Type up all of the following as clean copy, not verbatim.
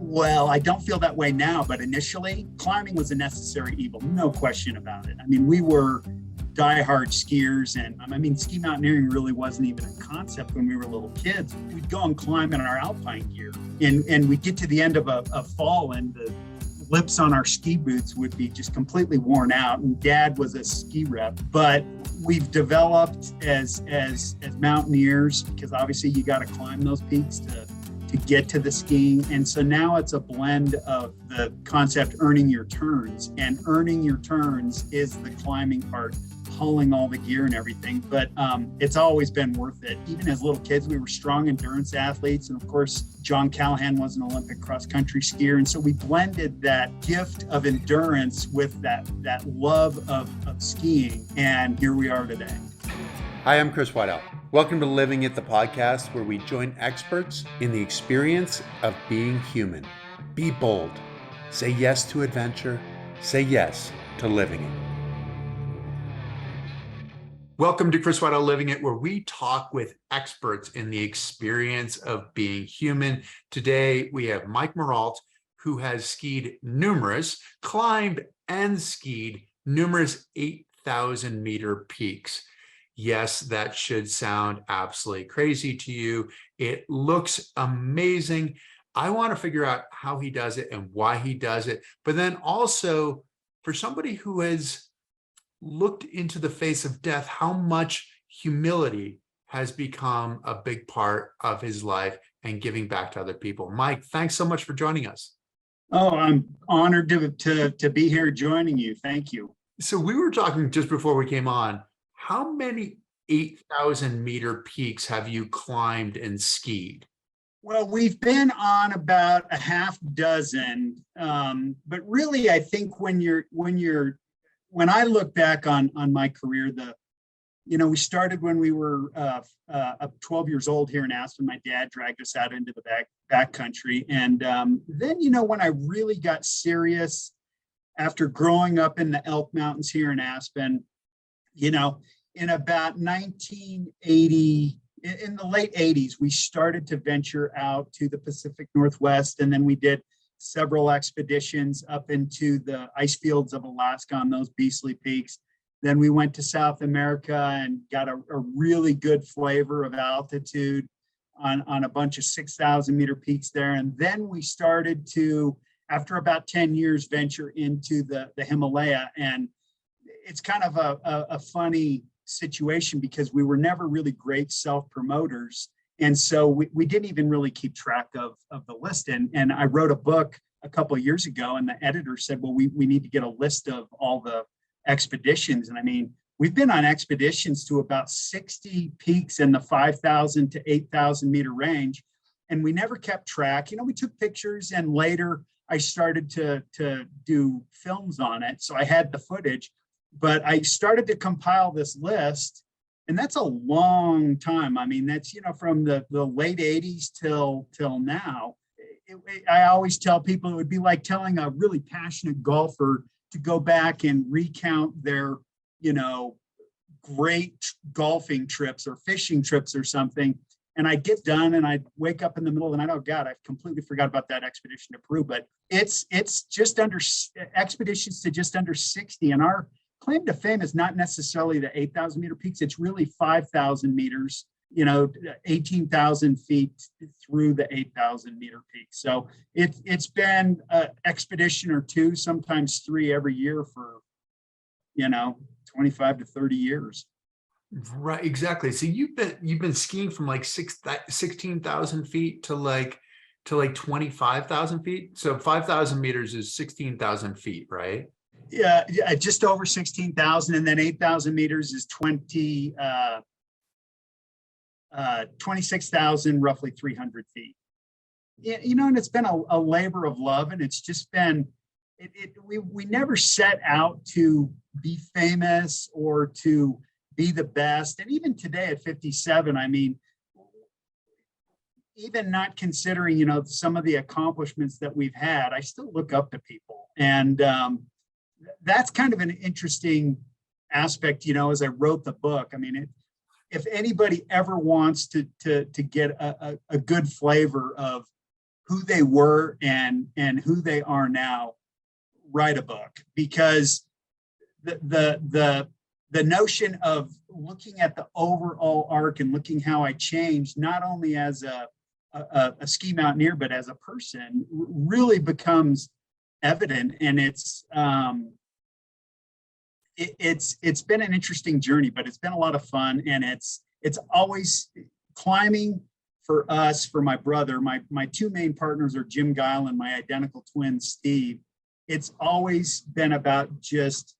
Well, I don't feel that way now, but initially, climbing was a necessary evil, no question about it. I mean, we were diehard skiers, and I mean, ski mountaineering really wasn't even a concept when we were little kids. We'd go and climb in our alpine gear, and we'd get to the end of a fall, and the lips on our ski boots would be just completely worn out. And Dad was a ski rep, but we've developed as mountaineers, because obviously you got to climb those peaks to get to the skiing. And so now it's a blend of the concept earning your turns, and earning your turns is the climbing part, hauling all the gear and everything. But it's always been worth it. Even as little kids, we were strong endurance athletes. And of course, John Callahan was an Olympic cross-country skier. And so we blended that gift of endurance with that love of skiing. And here we are today. Hi, I'm Chris Waddell. Welcome to Living It, the podcast where we join experts in the experience of being human. Be bold. Say yes to adventure. Say yes to living it. Welcome to Chris Waddell Living It, where we talk with experts in the experience of being human. Today, we have Mike Marolt, who has climbed and skied numerous 8,000 meter peaks. Yes, that should sound absolutely crazy to you. It looks amazing. I want to figure out how he does it and why he does it. But then also, for somebody who has looked into the face of death, how much humility has become a big part of his life and giving back to other people. Mike, thanks so much for joining us. Oh, I'm honored to be here joining you. Thank you. So we were talking just before we came on. How many 8,000 meter peaks have you climbed and skied? Well, we've been on about a half dozen, but really, I think when I look back on my career, we started when we were 12 years old here in Aspen. My dad dragged us out into the back country, and then when I really got serious after growing up in the Elk Mountains here in Aspen, in about 1980, in the late 80s, we started to venture out to the Pacific Northwest, and then we did several expeditions up into the ice fields of Alaska on those beastly peaks. Then we went to South America and got a really good flavor of altitude on a bunch of 6,000 meter peaks there. And then we started to, after about 10 years, venture into the Himalaya. And it's kind of a funny situation because we were never really great self-promoters. And so we didn't even really keep track of the list. And I wrote a book a couple of years ago, and the editor said, well, we need to get a list of all the expeditions. And I mean, we've been on expeditions to about 60 peaks in the 5,000 to 8,000 meter range. And we never kept track. We took pictures, and later I started to do films on it. So I had the footage. But I started to compile this list, and that's a long time. I mean, that's, from the late 80s till now. I always tell people it would be like telling a really passionate golfer to go back and recount their, great golfing trips or fishing trips or something. And I'd get done and I'd wake up in the middle of the night. Oh God, I completely forgot about that expedition to Peru. But it's just under expeditions to just under 60. And our claim to fame is not necessarily the 8,000 meter peaks. It's really 5,000 meters, 18,000 feet through the 8,000 meter peak. So it's been an expedition or two, sometimes three every year for, 25 to 30 years. Right, exactly. So you've been skiing from like 16,000 feet to like 25,000 feet. So 5,000 meters is 16,000 feet, right? Yeah, just over 16,000, and then 8,000 meters is 26,000, roughly 300 feet. And it's been a labor of love, and it's just been, we never set out to be famous or to be the best. And even today at 57, I mean, even not considering, some of the accomplishments that we've had, I still look up to people. And that's kind of an interesting aspect, as I wrote the book. I mean, if anybody ever wants to get a good flavor of who they were and who they are now, write a book, because the notion of looking at the overall arc and looking how I changed, not only as a ski mountaineer, but as a person, really becomes evident. And it's been an interesting journey, but it's been a lot of fun. And it's always climbing for us, for my brother. My two main partners are Jim Guile and my identical twin, Steve. It's always been about just,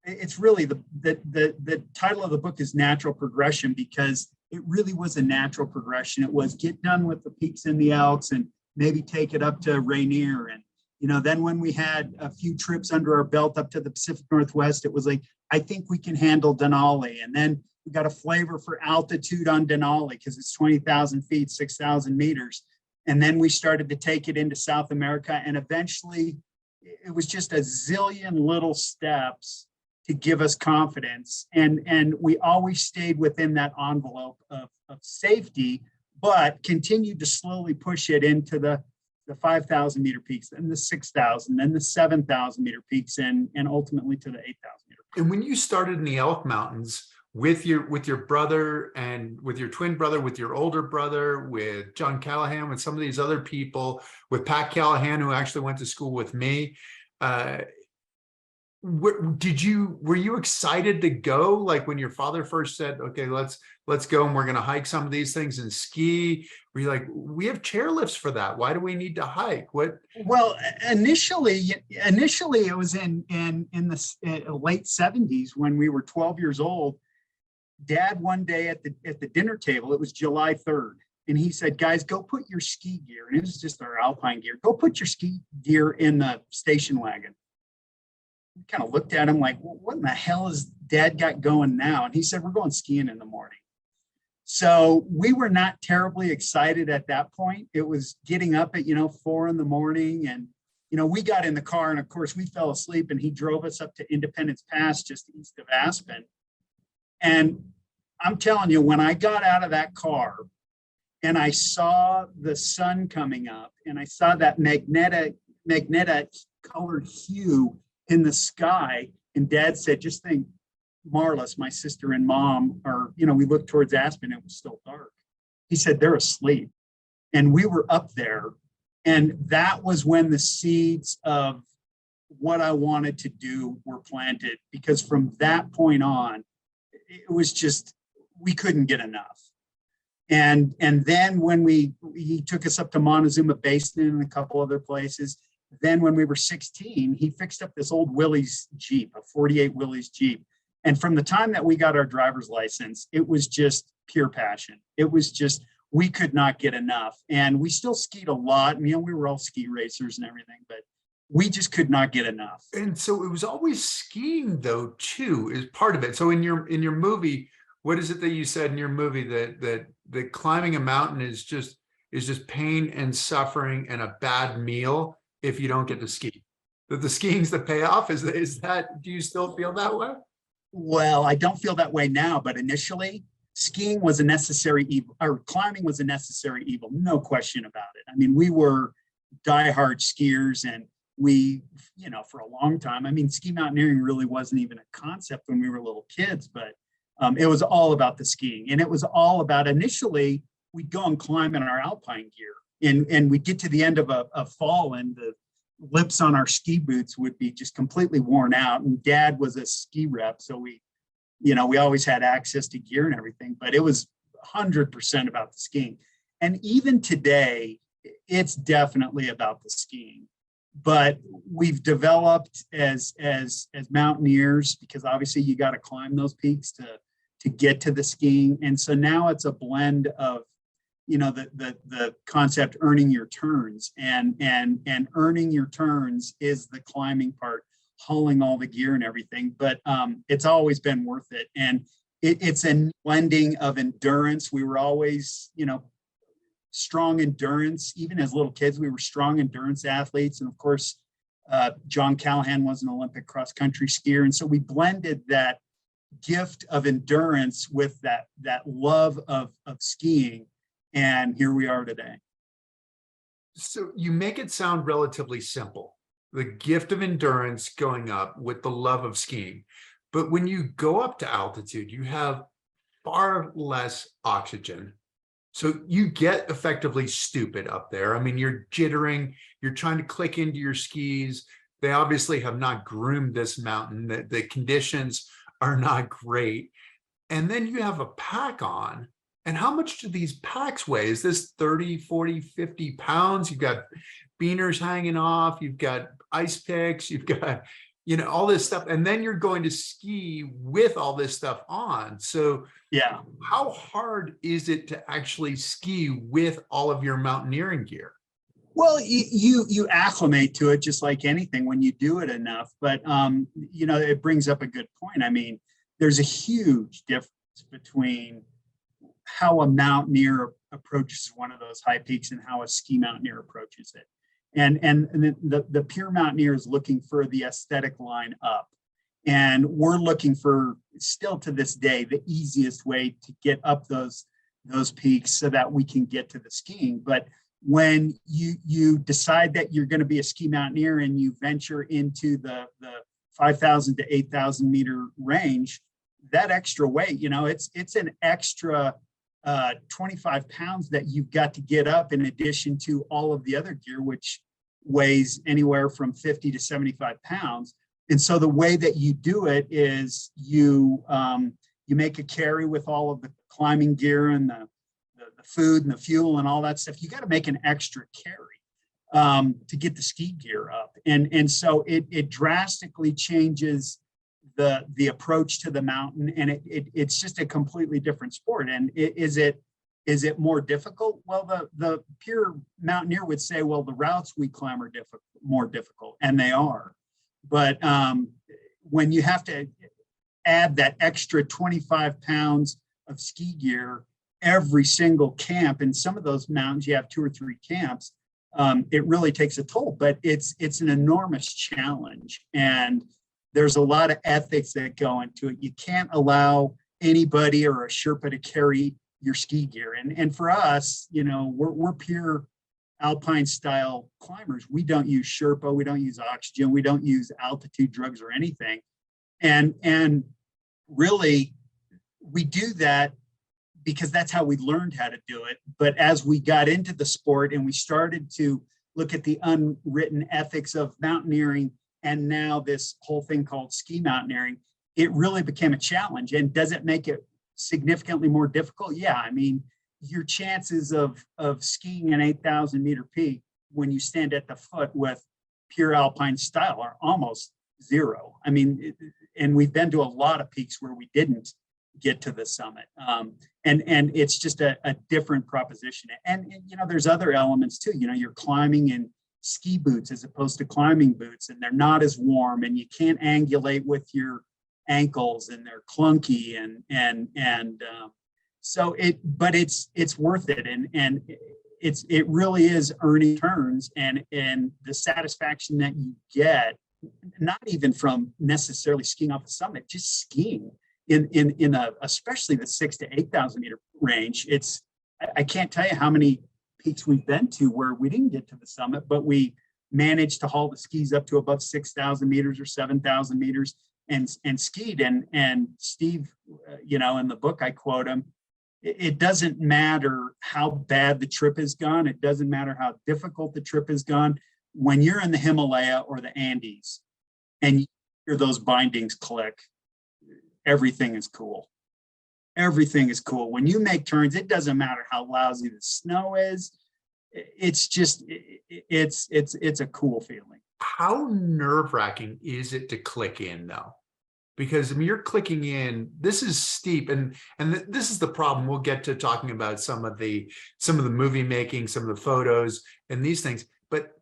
it's really the title of the book is Natural Progression, because it really was a natural progression. It was get done with the peaks and the Alps and maybe take it up to Rainier. And, then when we had a few trips under our belt up to the Pacific Northwest, it was like, I think we can handle Denali. And then we got a flavor for altitude on Denali because it's 20,000 feet, 6,000 meters. And then we started to take it into South America. And eventually it was just a zillion little steps to give us confidence. And we always stayed within that envelope of safety, but continued to slowly push it into the 5,000 meter peaks, and the 6,000, then the 7,000 meter peaks, and ultimately to the 8,000 meter peaks. And when you started in the Elk Mountains with your brother and with your twin brother, with your older brother, with John Callahan, with some of these other people, with Pat Callahan, who actually went to school with me, were you excited to go? Like when your father first said, okay, let's go and we're going to hike some of these things and ski, were you like, we have chairlifts for that, why do we need to hike? Well, initially it was in the late 70s when we were 12 years old. Dad, one day at the dinner table, it was July 3rd, and he said, guys, go put your ski gear, and it was just our alpine gear, go put your ski gear in the station wagon. Kind of looked at him like, well, what in the hell is Dad got going now? And he said, we're going skiing in the morning. So we were not terribly excited at that point. It was getting up at 4 in the morning, and we got in the car, and of course we fell asleep, and he drove us up to Independence Pass just east of Aspen. And I'm telling you, when I got out of that car and I saw the sun coming up and I saw that magnetic colored hue in the sky, and Dad said, just think, Marlis, my sister and mom are, we looked towards Aspen, it was still dark. He said, they're asleep. And we were up there. And that was when the seeds of what I wanted to do were planted, because from that point on, it was just, we couldn't get enough. And then when he took us up to Montezuma Basin and a couple other places. Then when we were 16, he fixed up this old Willys Jeep, a 48 Willys Jeep. And from the time that we got our driver's license, it was just pure passion. It was just, we could not get enough. And we still skied a lot. We were all ski racers and everything, but we just could not get enough. And so it was always skiing though, too, is part of it. So in your movie, what is it that you said in your movie that climbing a mountain is just pain and suffering and a bad meal if you don't get to ski? That the skiing's the payoff? Is that, do you still feel that way? Well, I don't feel that way now, but initially skiing was a necessary evil, or climbing was a necessary evil, no question about it. We were diehard skiers, and we, for a long time, ski mountaineering really wasn't even a concept when we were little kids, but it was all about the skiing. And it was all about, initially, we'd go and climb in our alpine gear, and we'd get to the end of a fall, and the lips on our ski boots would be just completely worn out. And Dad was a ski rep, so we always had access to gear and everything, but it was 100% about the skiing. And even today, it's definitely about the skiing. But we've developed as mountaineers, because obviously you got to climb those peaks to get to the skiing. And so now it's a blend of the concept earning your turns, and earning your turns is the climbing part, hauling all the gear and everything. But it's always been worth it. And it's a blending of endurance. We were always, strong endurance. Even as little kids, we were strong endurance athletes. And of course, John Callahan was an Olympic cross country skier. And so we blended that gift of endurance with that love of skiing. And here we are today. So you make it sound relatively simple. The gift of endurance going up with the love of skiing. But when you go up to altitude, you have far less oxygen. So you get effectively stupid up there. I mean, you're jittering, you're trying to click into your skis. They obviously have not groomed this mountain. The conditions are not great. And then you have a pack on. And how much do these packs weigh? Is this 30, 40, 50 pounds? You've got beaners hanging off, you've got ice picks, you've got, all this stuff. And then you're going to ski with all this stuff on. So Yeah. how hard is it to actually ski with all of your mountaineering gear? Well, you acclimate to it just like anything when you do it enough. But it brings up a good point. I mean, there's a huge difference between how a mountaineer approaches one of those high peaks and how a ski mountaineer approaches it. And the pure mountaineer is looking for the aesthetic line up. And we're looking for, still to this day, the easiest way to get up those peaks so that we can get to the skiing. But when you decide that you're going to be a ski mountaineer and you venture into the 5,000 to 8,000 meter range, that extra weight, it's an extra 25 pounds that you've got to get up in addition to all of the other gear, which weighs anywhere from 50 to 75 pounds. And so the way that you do it is you make a carry with all of the climbing gear and the food and the fuel and all that stuff. You got to make an extra carry to get the ski gear up. And so it drastically changes the approach to the mountain, and it's just a completely different sport. And is it more difficult? Well, the pure mountaineer would say, well, the routes we climb are more difficult, and they are. But when you have to add that extra 25 pounds of ski gear every single camp, in some of those mountains you have 2 or 3 camps, it really takes a toll. But it's an enormous challenge, and there's a lot of ethics that go into it. You can't allow anybody or a Sherpa to carry your ski gear. And for us, we're pure alpine style climbers. We don't use Sherpa, we don't use oxygen, we don't use altitude drugs or anything. And really, we do that because that's how we learned how to do it. But as we got into the sport and we started to look at the unwritten ethics of mountaineering, and now this whole thing called ski mountaineering, it really became a challenge. And does it make it significantly more difficult? Yeah, I mean, your chances of skiing an 8,000 meter peak when you stand at the foot with pure alpine style are almost zero. I mean, and we've been to a lot of peaks where we didn't get to the summit. And it's just a different proposition. And there's other elements too. You're climbing in ski boots as opposed to climbing boots, and they're not as warm, and you can't angulate with your ankles, and they're clunky, so it's worth it, and it really is earning turns, and the satisfaction that you get, not even from necessarily skiing off the summit, just skiing in especially the 6,000 to 8,000 meter range. I can't tell you how many peaks we've been to where we didn't get to the summit, but we managed to haul the skis up to above 6,000 meters or 7,000 meters and skied. And Steve, in the book, I quote him, it doesn't matter how bad the trip has gone. It doesn't matter how difficult the trip has gone. When you're in the Himalaya or the Andes and you hear those bindings click, everything is cool. Everything is cool. When you make turns, it doesn't matter how lousy the snow is. It's just, it's a cool feeling. How nerve-wracking is it to click in though? Because I mean, you're clicking in, this is steep, and this is the problem. We'll get to talking about some of the movie making, some of the photos and these things, but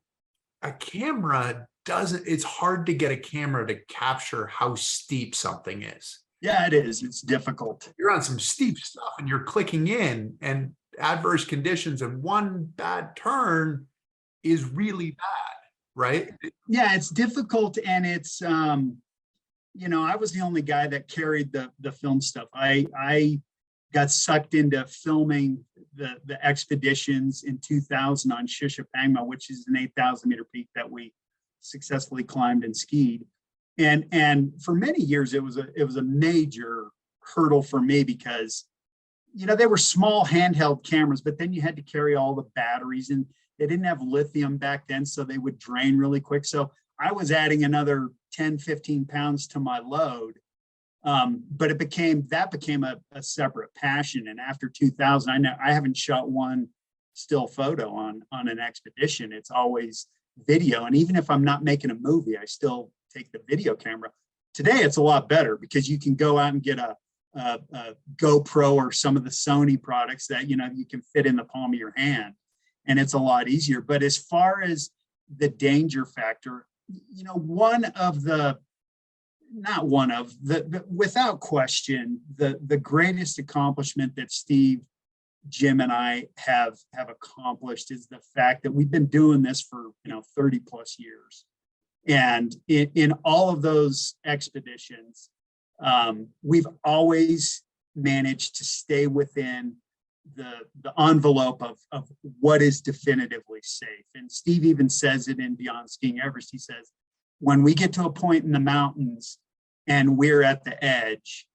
a camera doesn't, it's hard to get a camera to capture how steep something is. Yeah, it is. It's difficult. You're on some steep stuff and you're clicking in, and adverse conditions, and one bad turn is really bad, right? Yeah, it's difficult, and it's I was the only guy that carried the film stuff. I got sucked into filming the expeditions in 2000 on Shishapangma, which is an 8,000 meter peak that we successfully climbed and skied. And for many years, it was a major hurdle for me because, you know, they were small handheld cameras, but then you had to carry all the batteries, and they didn't have lithium back then, so they would drain really quick. So I was adding another 10, 15 pounds to my load. But that became a separate passion. And after 2000, I haven't shot one still photo on an expedition. It's always video. And even if I'm not making a movie, I still take the video camera. Today, it's a lot better because you can go out and get a GoPro or some of the Sony products that, you know, you can fit in the palm of your hand, and it's a lot easier. But as far as the danger factor, you know, without question, the greatest accomplishment that Steve, Jim, and I have accomplished is the fact that we've been doing this for, you know, 30 plus years. And in all of those expeditions, we've always managed to stay within the envelope of what is definitively safe. And Steve even says it in Beyond Skiing Everest. He says, when we get to a point in the mountains and we're at the edge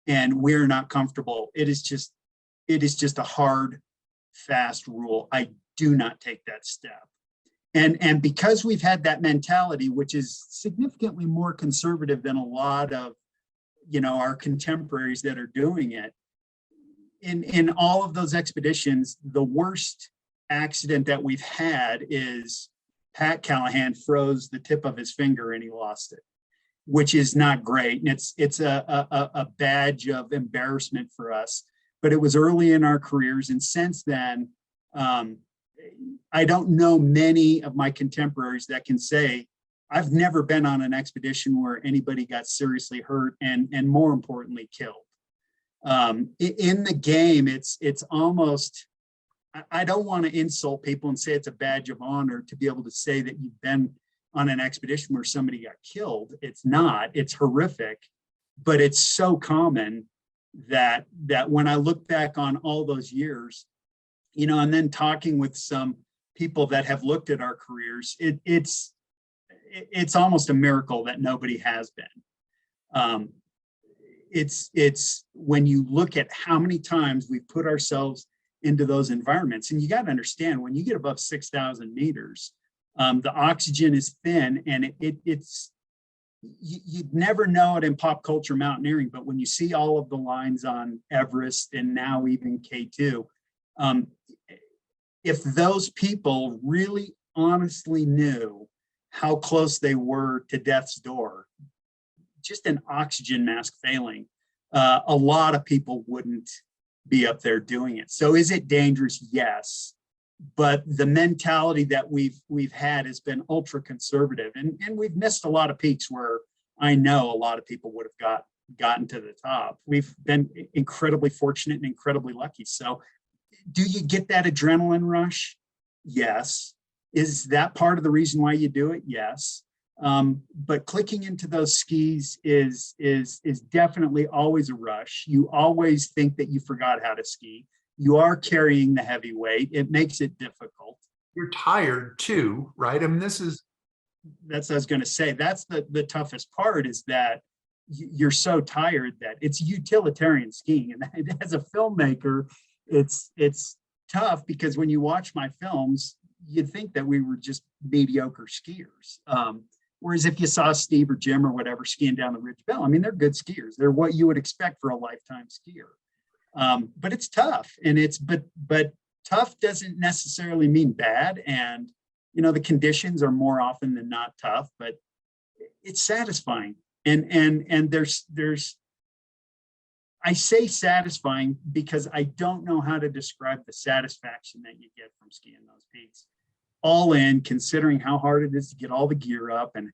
and we're not comfortable, it is just a hard, fast rule. I do not take that step. And because we've had that mentality, which is significantly more conservative than a lot of, you know, our contemporaries that are doing it, in all of those expeditions, the worst accident that we've had is Pat Callahan froze the tip of his finger and he lost it, which is not great. And it's a badge of embarrassment for us. But it was early in our careers, and since then, I don't know many of my contemporaries that can say, I've never been on an expedition where anybody got seriously hurt and more importantly, killed. In the game, it's almost, I don't want to insult people and say it's a badge of honor to be able to say that you've been on an expedition where somebody got killed. It's not, it's horrific, but it's so common that when I look back on all those years, you know, and then talking with some people that have looked at our careers, it's almost a miracle that nobody has been. It's when you look at how many times we've put ourselves into those environments, and you got to understand, when you get above 6,000 meters, the oxygen is thin, and it's you'd never know it in pop culture mountaineering, but when you see all of the lines on Everest and now even K2, if those people really honestly knew how close they were to death's door, just an oxygen mask failing, a lot of people wouldn't be up there doing it. So is it dangerous? Yes. But the mentality that we've had has been ultra conservative, and we've missed a lot of peaks where I know a lot of people would have gotten to the top. We've been incredibly fortunate and incredibly lucky. So do you get that adrenaline rush? Yes. Is that part of the reason why you do it? Yes. But clicking into those skis is definitely always a rush. You always think that you forgot how to ski. You are carrying the heavy weight. It makes it difficult. You're tired too, right? I mean, that's what I was going to say. That's the toughest part, is that you're so tired that it's utilitarian skiing. And as a filmmaker, it's tough, because when you watch my films, you'd think that we were just mediocre skiers. Whereas if you saw Steve or Jim or whatever skiing down the Ridge Bell, I mean, they're good skiers. They're what you would expect for a lifetime skier. But it's tough, and but tough doesn't necessarily mean bad. And, you know, the conditions are more often than not tough, but it's satisfying. And there's, I say satisfying because I don't know how to describe the satisfaction that you get from skiing those peaks. All in, considering how hard it is to get all the gear up, and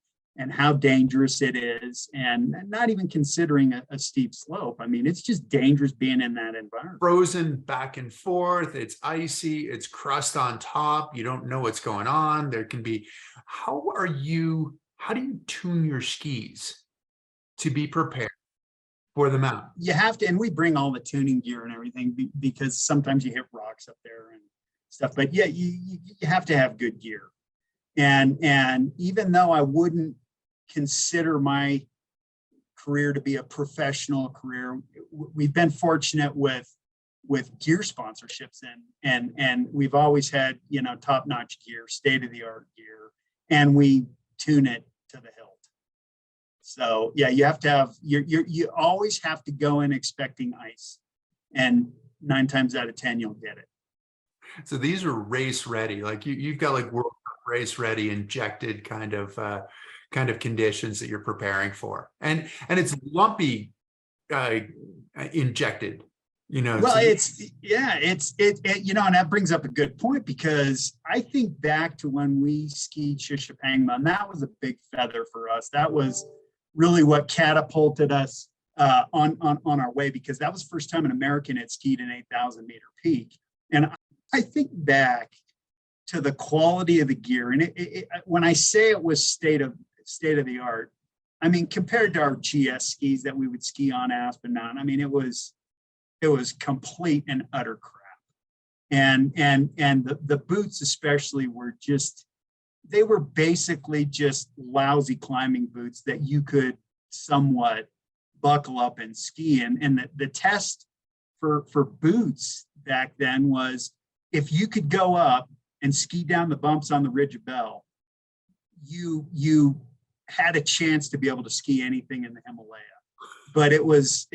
how dangerous it is, and not even considering a steep slope. I mean, it's just dangerous being in that environment. Frozen back and forth, it's icy, it's crust on top, you don't know what's going on. There can be, how do you tune your skis to be prepared for the mountain. You have to, and we bring all the tuning gear and everything because sometimes you hit rocks up there and stuff. But yeah, you have to have good gear. And even though I wouldn't consider my career to be a professional career, we've been fortunate with gear sponsorships, and we've always had, you know, top-notch gear, state-of-the-art gear, and we tune it to the hilt. So yeah, you have to have, you always have to go in expecting ice, and 9 times out of 10 you'll get it. So these are race ready, like you've got like World Cup race ready injected kind of conditions that you're preparing for, and it's lumpy injected, you know. Well, so it's you know, and that brings up a good point, because I think back to when we skied Shishapangma, and that was a big feather for us. That was really what catapulted us on our way, because that was the first time an American had skied an 8,000 meter peak. And I think back to the quality of the gear, and when I say it was state of the art, I mean, compared to our GS skis that we would ski on Aspen Mountain, I mean, it was complete and utter crap. And the boots especially were just, they were basically just lousy climbing boots that you could somewhat buckle up and ski. And the test for boots back then was, if you could go up and ski down the bumps on the Ridge of Bell, you had a chance to be able to ski anything in the Himalaya. But it was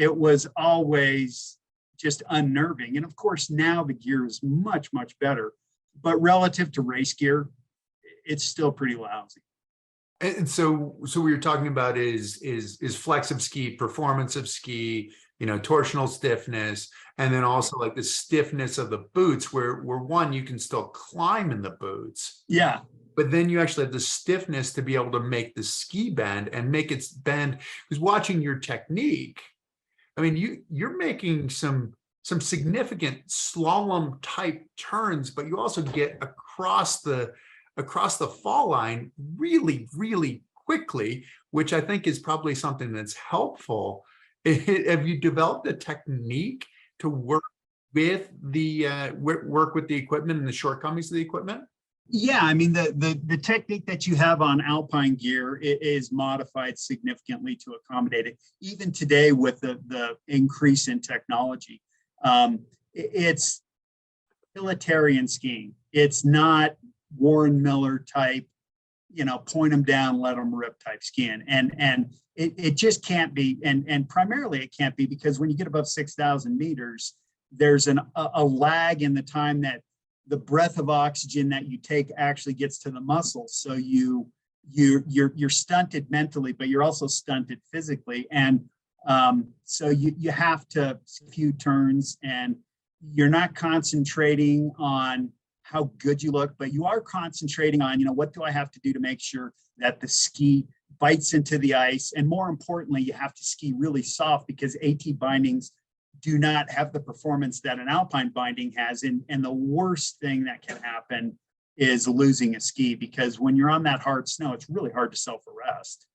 always just unnerving. And of course, now the gear is much, much better, but relative to race gear, it's still pretty lousy. And so what you're talking about is flex of ski, performance of ski, you know, torsional stiffness, and then also like the stiffness of the boots, where one, you can still climb in the boots. Yeah. But then you actually have the stiffness to be able to make the ski bend and make its bend. Because watching your technique, I mean, you're making some significant slalom type turns, but you also get across the fall line really, really quickly, which I think is probably something that's helpful. Have you developed a technique to work with the equipment and the shortcomings of the equipment? Yeah, I mean, the technique that you have on alpine gear is modified significantly to accommodate it. Even today, with the increase in technology, it's utilitarian skiing. It's not Warren Miller type, you know, point them down, let them rip type skiing. And it just can't be. And primarily it can't be, because when you get above 6,000 meters, there's a lag in the time that the breath of oxygen that you take actually gets to the muscles. So you're stunted mentally, but you're also stunted physically. And so you have to few turns, and you're not concentrating on how good you look, but you are concentrating on, you know, what do I have to do to make sure that the ski bites into the ice? And more importantly, you have to ski really soft, because AT bindings do not have the performance that an alpine binding has. And the worst thing that can happen is losing a ski, because when you're on that hard snow, it's really hard to self-arrest.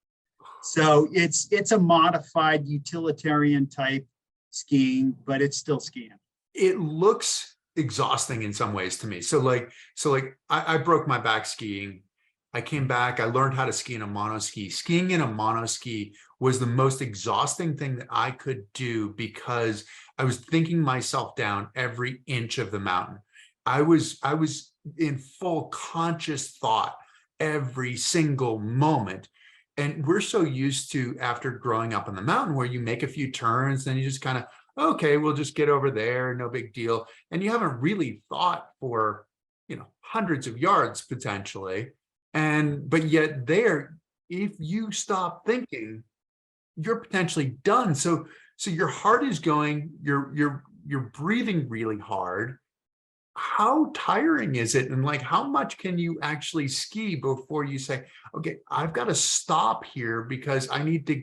So it's a modified utilitarian type skiing, but it's still skiing. It looks exhausting in some ways to me. So I broke my back skiing. I came back, I learned how to ski in a monoski. Skiing in a monoski was the most exhausting thing that I could do, because I was thinking myself down every inch of the mountain. I was in full conscious thought every single moment. And we're so used to, after growing up on the mountain, where you make a few turns, then you just kind of, okay, we'll just get over there, no big deal. And you haven't really thought for, you know, hundreds of yards potentially. But yet there, if you stop thinking, you're potentially done. So your heart is going, you're breathing really hard. How tiring is it? And like, how much can you actually ski before you say, okay, I've got to stop here, because I need to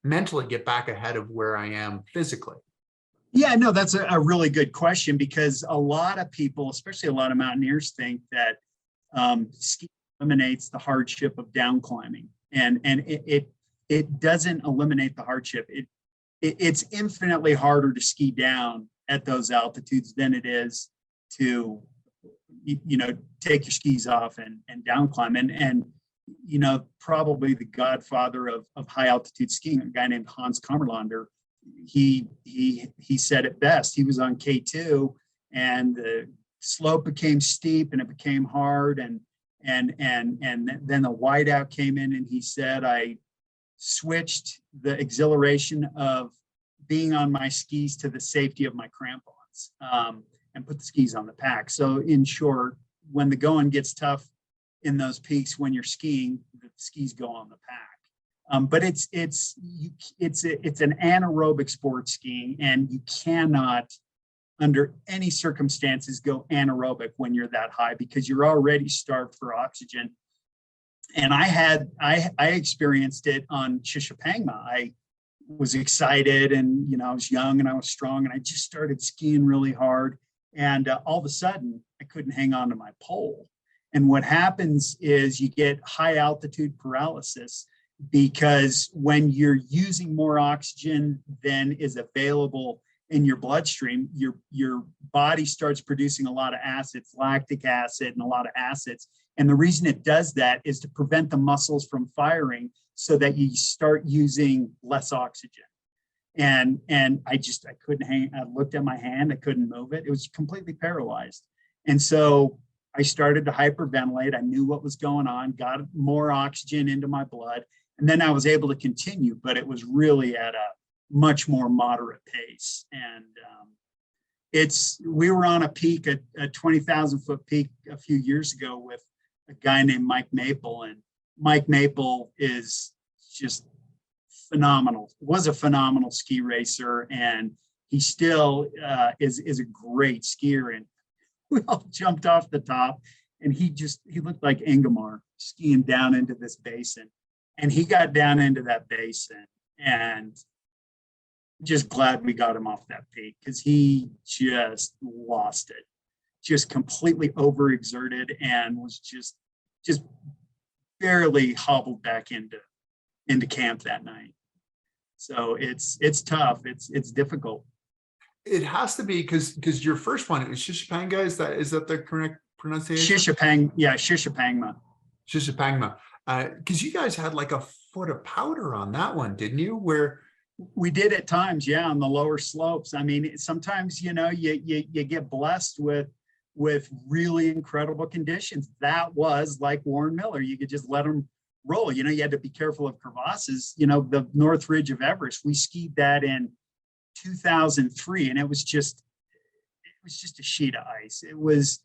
mentally get back ahead of where I am physically? Yeah, no, that's a really good question, because a lot of people, especially a lot of mountaineers, think that ski eliminates the hardship of down climbing, and it doesn't eliminate the hardship. It's infinitely harder to ski down at those altitudes than it is to, take your skis off and down climb. And probably the godfather of high altitude skiing, a guy named Hans Kammerlander, he said it best. He was on K2 and the slope became steep and it became hard. And then the whiteout came in and he said, I switched the exhilaration of being on my skis to the safety of my crampons, and put the skis on the pack. So in short, when the going gets tough in those peaks, when you're skiing, the skis go on the pack. But it's an anaerobic sport, skiing, and you cannot, under any circumstances, go anaerobic when you're that high because you're already starved for oxygen. And I experienced it on Shishapangma. I was excited, and I was young and I was strong, and I just started skiing really hard. And all of a sudden, I couldn't hang on to my pole. And what happens is you get high altitude paralysis, because when you're using more oxygen than is available in your bloodstream, your body starts producing a lot of acids, lactic acid and a lot of acids. And the reason it does that is to prevent the muscles from firing so that you start using less oxygen. And I couldn't hang. I looked at my hand, I couldn't move it. It was completely paralyzed. And so I started to hyperventilate. I knew what was going on, got more oxygen into my blood, and then I was able to continue, but it was really at a much more moderate pace. And we were on a peak, a 20,000 foot peak a few years ago with a guy named Mike Maple. And Mike Maple is just phenomenal, was a phenomenal ski racer. And he still is a great skier. And we all jumped off the top, and he looked like Ingemar skiing down into this basin. And he got down into that basin, and just glad we got him off that peak, because he just lost it, just completely overexerted, and was just barely hobbled back into camp that night. So it's tough. It's difficult. It has to be, because your first one, it was Shishapanga. Is that the correct pronunciation? Shishapangma. Shishapangma. Because you guys had like a foot of powder on that one, didn't you? Where we did at times, yeah, on the lower slopes. I mean, sometimes you get blessed with really incredible conditions. That was like Warren Miller. You could just let them roll. You had to be careful of crevasses. The North Ridge of Everest, we skied that in 2003, and it was just a sheet of ice. It was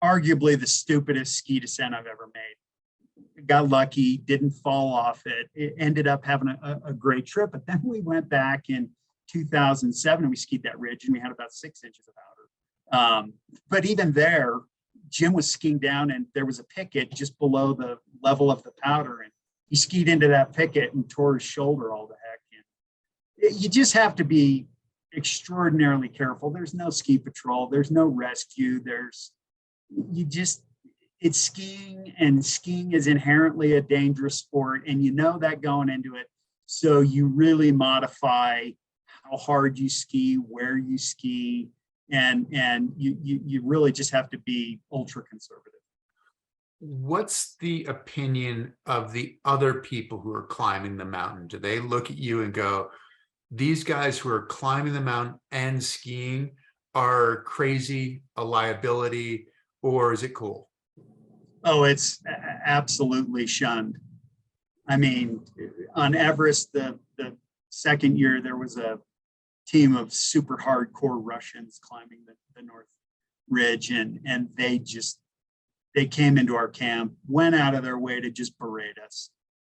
arguably the stupidest ski descent I've ever made. Got lucky, didn't fall off it. It ended up having a great trip. But then we went back in 2007 and we skied that ridge, and we had about 6 inches of powder. But even there, Jim was skiing down, and there was a picket just below the level of the powder, and he skied into that picket and tore his shoulder all the heck. And you just have to be extraordinarily careful. There's no ski patrol. There's no rescue. It's skiing, and skiing is inherently a dangerous sport, and that going into it. So you really modify how hard you ski, where you ski, and you really just have to be ultra conservative. What's the opinion of the other people who are climbing the mountain? Do they look at you and go, these guys who are climbing the mountain and skiing are crazy, a liability, or is it cool? Oh, it's absolutely shunned. I mean, on Everest, the second year, there was a team of super hardcore Russians climbing the North Ridge, and they came into our camp, went out of their way to just berate us.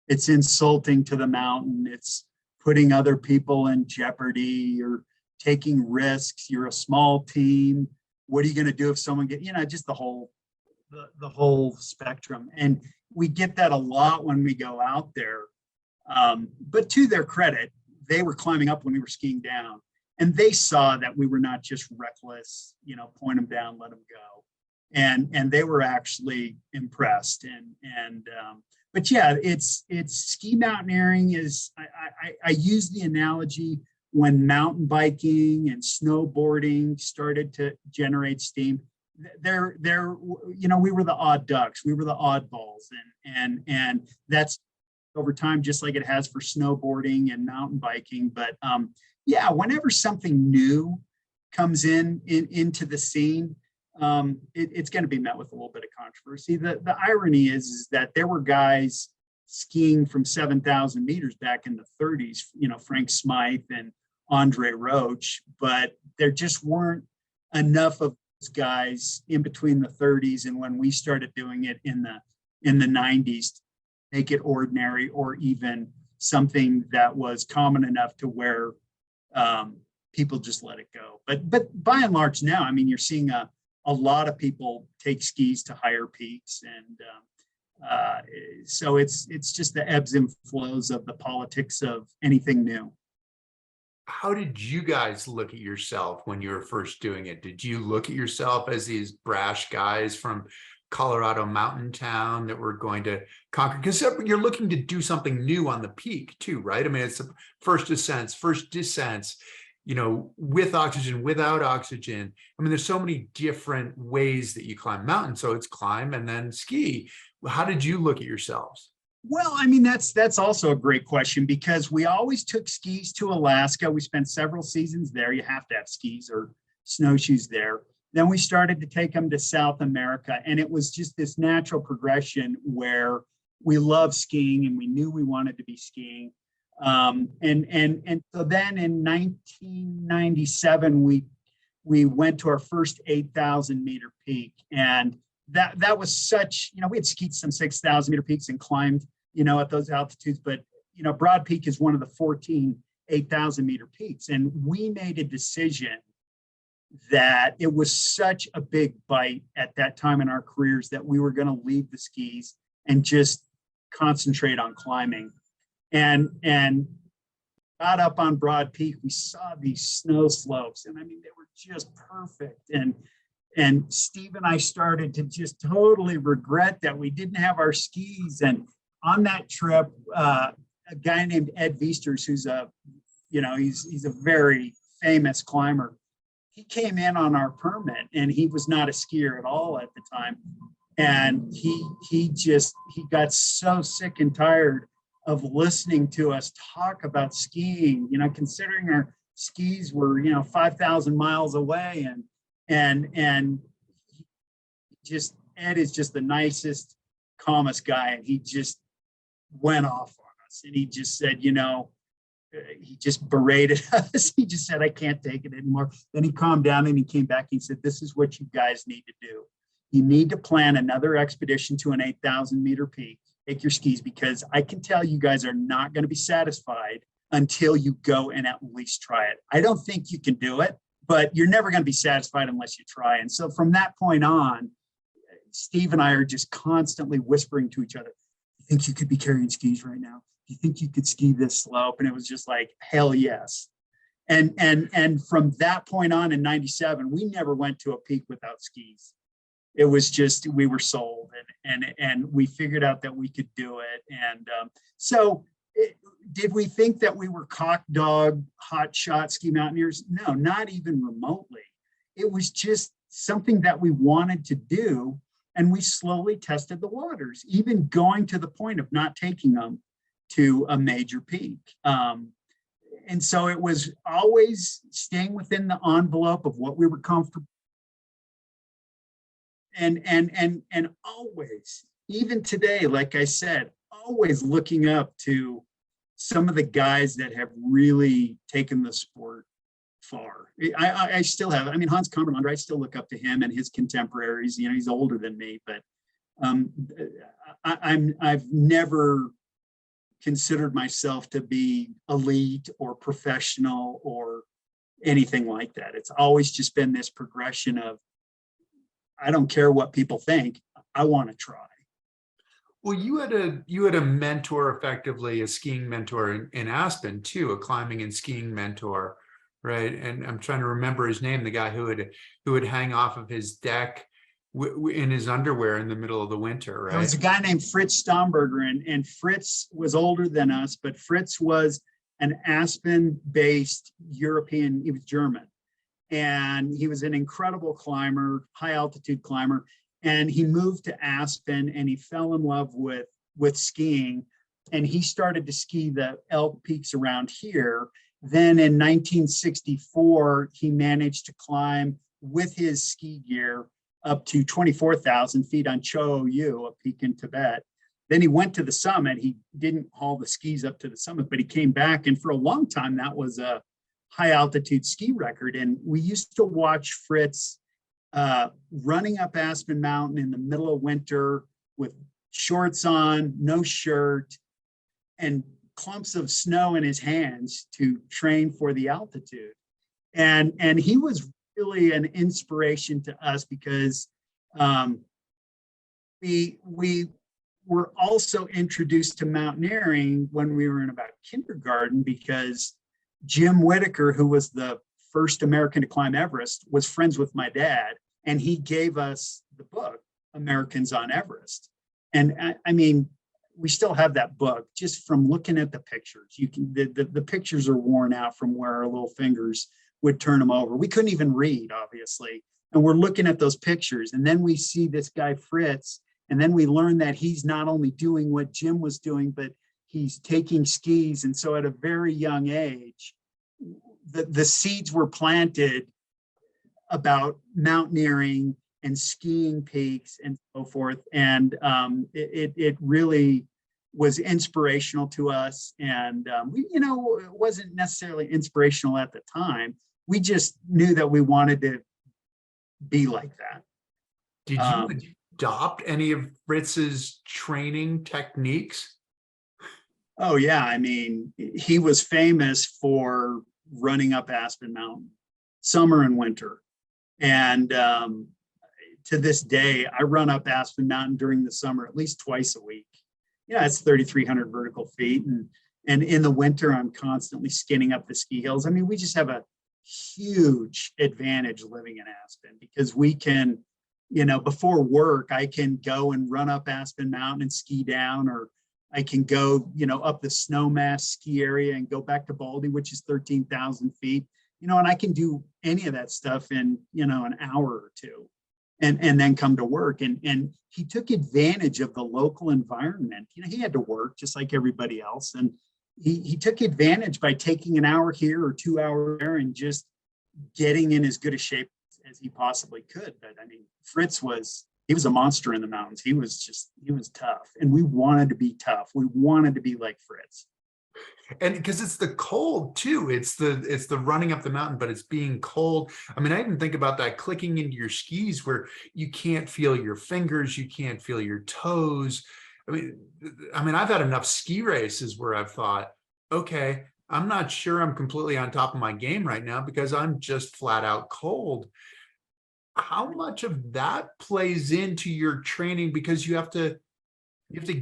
It's insulting to the mountain. It's putting other people in jeopardy. You're taking risks. You're a small team. What are you going to do if someone just the whole spectrum. And we get that a lot when we go out there. But to their credit, they were climbing up when we were skiing down, and they saw that we were not just reckless, point them down, let them go. and they were actually impressed. But yeah, it's ski mountaineering is, I use the analogy when mountain biking and snowboarding started to generate steam. We were the odd ducks, we were the oddballs, and that's over time, just like it has for snowboarding and mountain biking. But yeah, whenever something new comes into the scene, it's going to be met with a little bit of controversy. The irony is that there were guys skiing from 7,000 meters back in the 30s, Frank Smythe and Andre Roche, but there just weren't enough of those guys in between the 30s and when we started doing it in the 90s to make it ordinary or even something that was common enough to where people just let it go. But by and large now, I mean, you're seeing a lot of people take skis to higher peaks, and so it's just the ebbs and flows of the politics of anything new. How did you guys look at yourself when you were first doing it? Did you look at yourself as these brash guys from Colorado mountain town that were going to conquer? Because you're looking to do something new on the peak too, right? I mean, it's the first ascents, first descents, with oxygen, without oxygen. I mean, there's so many different ways that you climb mountains. So it's climb and then ski. How did you look at yourselves? Well, I mean, that's also a great question, because we always took skis to Alaska. We spent several seasons there. You have to have skis or snowshoes there. Then we started to take them to South America, and it was just this natural progression where we loved skiing and we knew we wanted to be skiing. And so then in 1997, we went to our first 8,000 meter peak, and that was such, we had skied some 6,000 meter peaks and climbed, at those altitudes, but Broad Peak is one of the 14 8,000 meter peaks, and we made a decision that it was such a big bite at that time in our careers that we were going to leave the skis and just concentrate on climbing. And got up on Broad Peak, we saw these snow slopes, and I mean, they were just perfect. And Steve and I started to just totally regret that we didn't have our skis. And on that trip, a guy named Ed Viesters, who's he's a very famous climber. He came in on our permit, and he was not a skier at all at the time. And he got so sick and tired of listening to us talk about skiing, considering our skis were, 5,000 miles away. And Ed is just the nicest, calmest guy. And he just went off on us, and he just said, he just berated us. He just said, I can't take it anymore. Then he calmed down and he came back. He said, this is what you guys need to do. You need to plan another expedition to an 8,000 meter peak. Take your skis, because I can tell you guys are not going to be satisfied until you go and at least try it. I don't think you can do it, but you're never going to be satisfied unless you try. And so from that point on, Steve and I are just constantly whispering to each other, you think you could be carrying skis right now? Do you think you could ski this slope? And it was just like, hell yes. And from that point on in 97, we never went to a peak without skis. It was just, we were sold, and we figured out that we could do it. And did we think that we were cock dog, hot shot ski mountaineers? No, not even remotely. It was just something that we wanted to do. And we slowly tested the waters, even going to the point of not taking them to a major peak. And so it was always staying within the envelope of what we were comfortable. And always, even today, like I said, always looking up to some of the guys that have really taken the sport far. I still have, I mean, Hans Kammerlander, I still look up to him and his contemporaries. He's older than me, but I've never considered myself to be elite or professional or anything like that. It's always just been this progression of, I don't care what people think, I want to try. Well, you had a mentor, effectively a skiing mentor in Aspen too, a climbing and skiing mentor, right? And I'm trying to remember his name, the guy who would hang off of his deck in his underwear in the middle of the winter, There was a right? guy named Fritz Stomberger, and Fritz was older than us, but Fritz was an Aspen-based European, he was German. And he was an incredible climber, high altitude climber. And he moved to Aspen and he fell in love with skiing. And he started to ski the elk peaks around here. Then in 1964, he managed to climb with his ski gear up to 24,000 feet on Cho-Oyu, a peak in Tibet. Then he went to the summit. He didn't haul the skis up to the summit, but he came back. And for a long time, that was a high altitude ski record. And we used to watch Fritz running up Aspen Mountain in the middle of winter with shorts on, no shirt, and clumps of snow in his hands to train for the altitude. And he was really an inspiration to us because we were also introduced to mountaineering when we were in about kindergarten, because Jim Whittaker, who was the first American to climb Everest, was friends with my dad, and he gave us the book, Americans on Everest. And I mean, we still have that book just from looking at the pictures. You can, the pictures are worn out from where our little fingers would turn them over. We couldn't even read, obviously. And we're looking at those pictures. And then we see this guy, Fritz, and then we learn that he's not only doing what Jim was doing, but he's taking skis. And so at a very young age, the seeds were planted about mountaineering and skiing peaks and so forth. And it really was inspirational to us. And we, you know, it wasn't necessarily inspirational at the time. We just knew that we wanted to be like that. Did you adopt any of Fritz's training techniques? Oh yeah, I mean, he was famous for running up Aspen Mountain, summer and winter. And to this day, I run up Aspen Mountain during the summer at least twice a week. Yeah, it's 3,300 vertical feet. And in the winter, I'm constantly skinning up the ski hills. I mean, we just have a huge advantage living in Aspen because we can, you know, before work, I can go and run up Aspen Mountain and ski down, or I can go, you know, up the Snowmass ski area and go back to Baldy, which is 13,000 feet, you know, and I can do any of that stuff in, you know, an hour or two and then come to work. And he took advantage of the local environment. You know, he had to work just like everybody else. And he took advantage by taking an hour here or 2 hours there and just getting in as good a shape as he possibly could. But I mean, Fritz he was a monster in the mountains. He was tough, and we wanted to be tough. We wanted to be like Fritz. And because it's the cold too, it's the running up the mountain, but it's being cold. I mean, I even think about that clicking into your skis where you can't feel your fingers, you can't feel your toes. I mean, I've had enough ski races where I've thought, okay, I'm not sure I'm completely on top of my game right now because I'm just flat out cold. How much of that plays into your training? Because you have to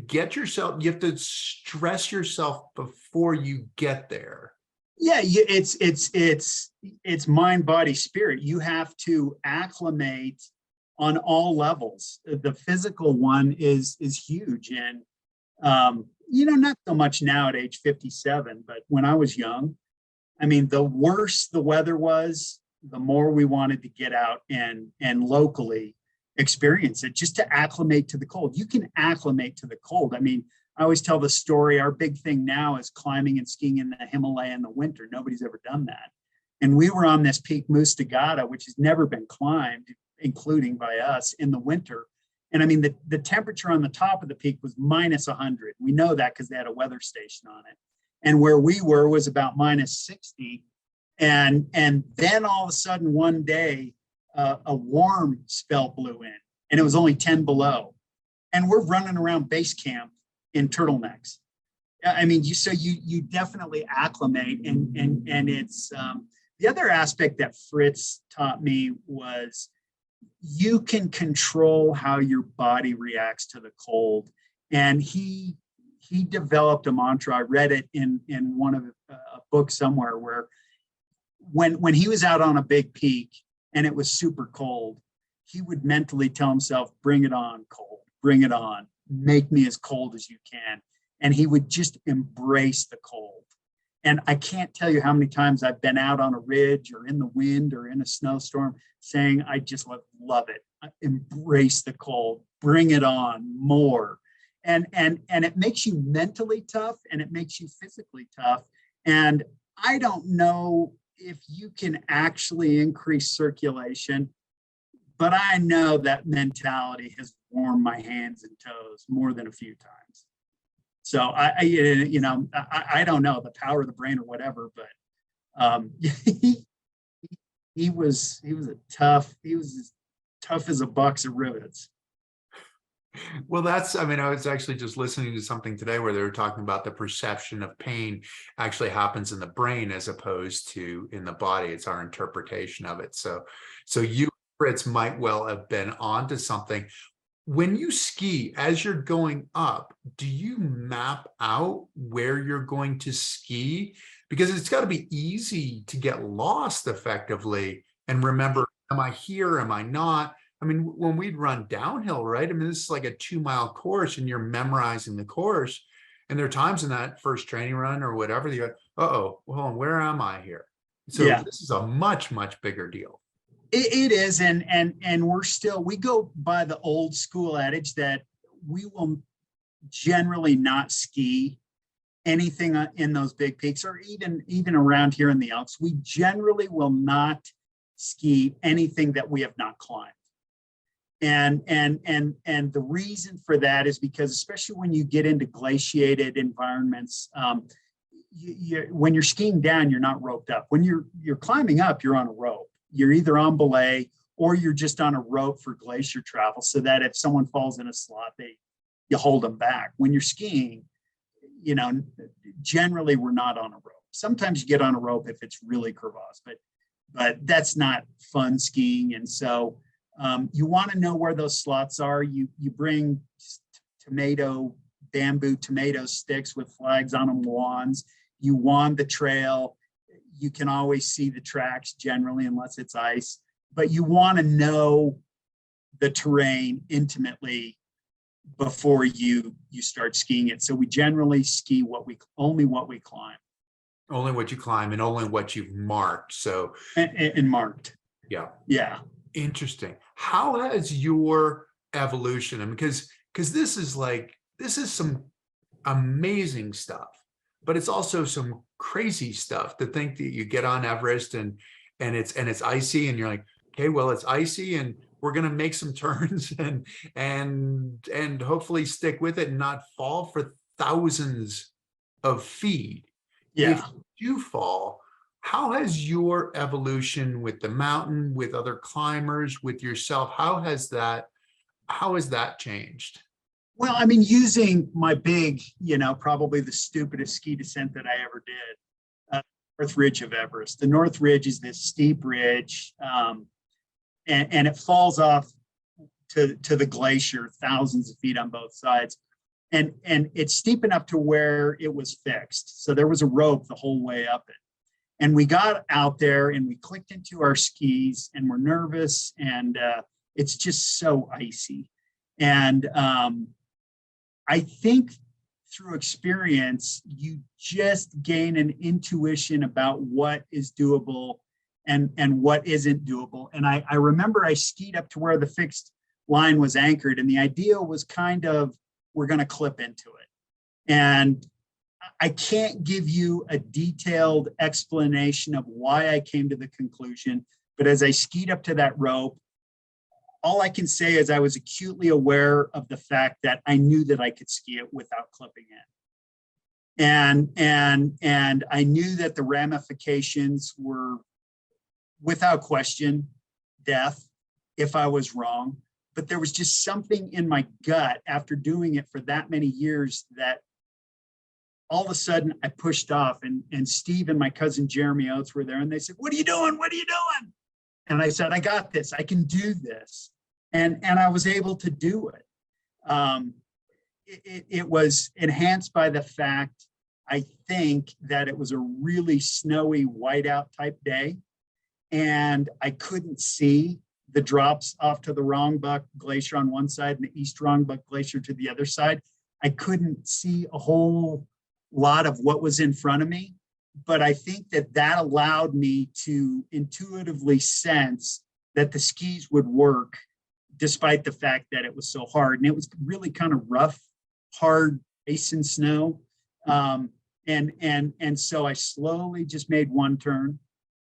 get yourself, you have to stress yourself before you get there. Yeah, it's mind, body, spirit. You have to acclimate on all levels. The physical one is huge. And you know, not so much now at age 57, but when I was young, I mean, the worse the weather was, the more we wanted to get out and locally experience it, just to acclimate to the cold. You can acclimate to the cold. I mean, I always tell the story, our big thing now is climbing and skiing in the Himalaya in the winter. Nobody's ever done that. And we were on this peak, Mustagata, which has never been climbed, including by us, in the winter. And I mean, the temperature on the top of the peak was minus 100. We know that because they had a weather station on it. And where we were was about minus 60. And then all of a sudden one day, a warm spell blew in, and it was only 10 below. And we're running around base camp in turtlenecks. I mean, you definitely acclimate. And it's the other aspect that Fritz taught me was you can control how your body reacts to the cold. And he developed a mantra. I read it in one of a book somewhere where when he was out on a big peak and it was super cold, he would mentally tell himself, bring it on, cold, bring it on, make me as cold as you can. And he would just embrace the cold. And I can't tell you how many times I've been out on a ridge or in the wind or in a snowstorm saying, I just love it. Embrace the cold, bring it on more. And it makes you mentally tough and it makes you physically tough. And I don't know if you can actually increase circulation, but I know that mentality has warmed my hands and toes more than a few times. So I don't know the power of the brain or whatever, but he was as tough as a box of rivets. Well, I was actually just listening to something today where they were talking about the perception of pain actually happens in the brain as opposed to in the body. It's our interpretation of it. So you, Fritz, might well have been onto something. When you ski, as you're going up, do you map out where you're going to ski? Because it's got to be easy to get lost effectively and remember, am I here? Am I not? I mean, when we'd run downhill, right? I mean, this is like a 2-mile course and you're memorizing the course. And there are times in that first training run or whatever, you go, uh-oh, hold on, where am I here? So yeah, this is a much, much bigger deal. It is, and we go by the old school adage that we will generally not ski anything in those big peaks, or even around here in the Alps. We generally will not ski anything that we have not climbed. And the reason for that is because, especially when you get into glaciated environments, when you're skiing down, you're not roped up. When you're climbing up, you're on a rope. You're either on belay or you're just on a rope for glacier travel, so that if someone falls in a slot, you hold them back. When you're skiing, generally we're not on a rope. Sometimes you get on a rope if it's really crevasse, but that's not fun skiing. And so you want to know where those slots are. You bring bamboo tomato sticks with flags on them, wands. You wand the trail. You can always see the tracks generally, unless it's ice, but you want to know the terrain intimately before you start skiing it. So we generally ski only what we climb. Only what you climb and only what you've marked. So and marked. Yeah. Yeah. Interesting. How has your evolution, I mean, because this is some amazing stuff, but it's also some crazy stuff to think that you get on Everest and it's icy and you're like, okay, well, it's icy and we're going to make some turns and hopefully stick with it and not fall for thousands of feet. Yeah. If you fall, how has your evolution with the mountain, with other climbers, with yourself, how has that changed? Well, I mean, using my big, probably the stupidest ski descent that I ever did, North Ridge of Everest. The North Ridge is this steep ridge, and it falls off to the glacier, thousands of feet on both sides. And it's steep enough to where it was fixed. So there was a rope the whole way up it. And we got out there and we clicked into our skis and we're nervous, and it's just so icy. And I think through experience, you just gain an intuition about what is doable and what isn't doable. And I remember I skied up to where the fixed line was anchored, and the idea was kind of, we're going to clip into it. And I can't give you a detailed explanation of why I came to the conclusion, but as I skied up to that rope, all I can say is I was acutely aware of the fact that I knew that I could ski it without clipping in. And I knew that the ramifications were, without question, death if I was wrong. But there was just something in my gut after doing it for that many years that all of a sudden I pushed off, and Steve and my cousin Jeremy Oates were there, and they said, "What are you doing? What are you doing?" And I said, "I got this. I can do this." And I was able to do it. It was enhanced by the fact, I think, that it was a really snowy whiteout type day, and I couldn't see the drops off to the Rongbuk Glacier on one side and the East Rongbuk Glacier to the other side. I couldn't see a whole lot of what was in front of me, but I think that allowed me to intuitively sense that the skis would work despite the fact that it was so hard. And it was really kind of rough, hard ice and snow. And so I slowly just made one turn,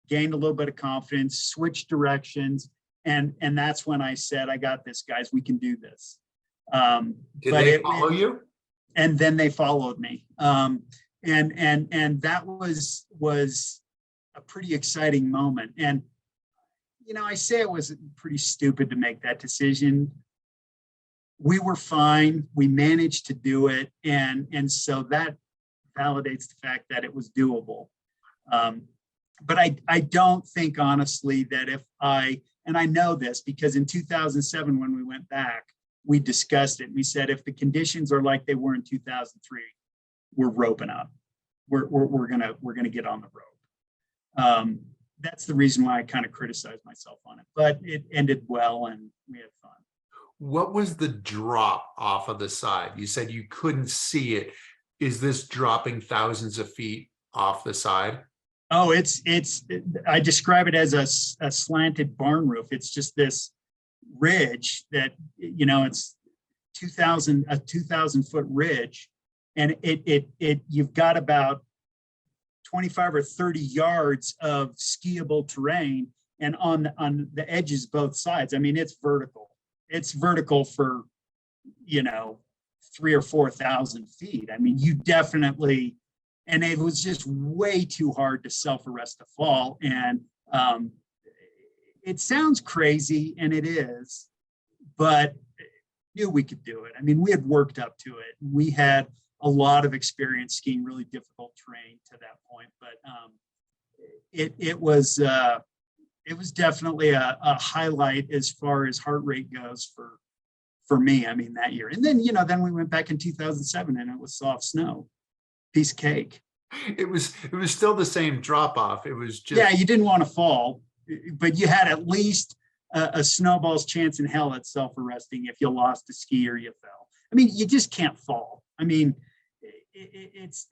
gained a little bit of confidence, switched directions. And that's when I said, I got this, guys, we can do this. Did they follow you? And then they followed me. And that was a pretty exciting moment. And, you know, I say it was pretty stupid to make that decision. We were fine. We managed to do it. And so that validates the fact that it was doable. But I don't think, honestly, that and I know this because in 2007, when we went back, we discussed it. We said, if the conditions are like they were in 2003, we're roping up. We're gonna get on the rope. That's the reason why I kind of criticized myself on it, but it ended well and we had fun. What was the drop off of the side? You said you couldn't see it. Is this dropping thousands of feet off the side? Oh, I describe it as a slanted barn roof. It's just this ridge that, you know, it's a 2,000 foot ridge. And you've got about 25 or 30 yards of skiable terrain, and on the edges, both sides. I mean, it's vertical. It's vertical for, you know, 3,000 or 4,000 feet. I mean, you definitely, and it was just way too hard to self-arrest to fall. And it sounds crazy, and it is, but knew we could do it. I mean, we had worked up to it. We had a lot of experience skiing really difficult terrain to that point, but it was definitely a highlight as far as heart rate goes for me. I mean, that year. And then, you know, then we went back in 2007 and it was soft snow, piece of cake. It was still the same drop off. It was just, yeah, you didn't want to fall, but you had at least a snowball's chance in hell at self-arresting if you lost a ski or you fell. I mean, you just can't fall. I mean,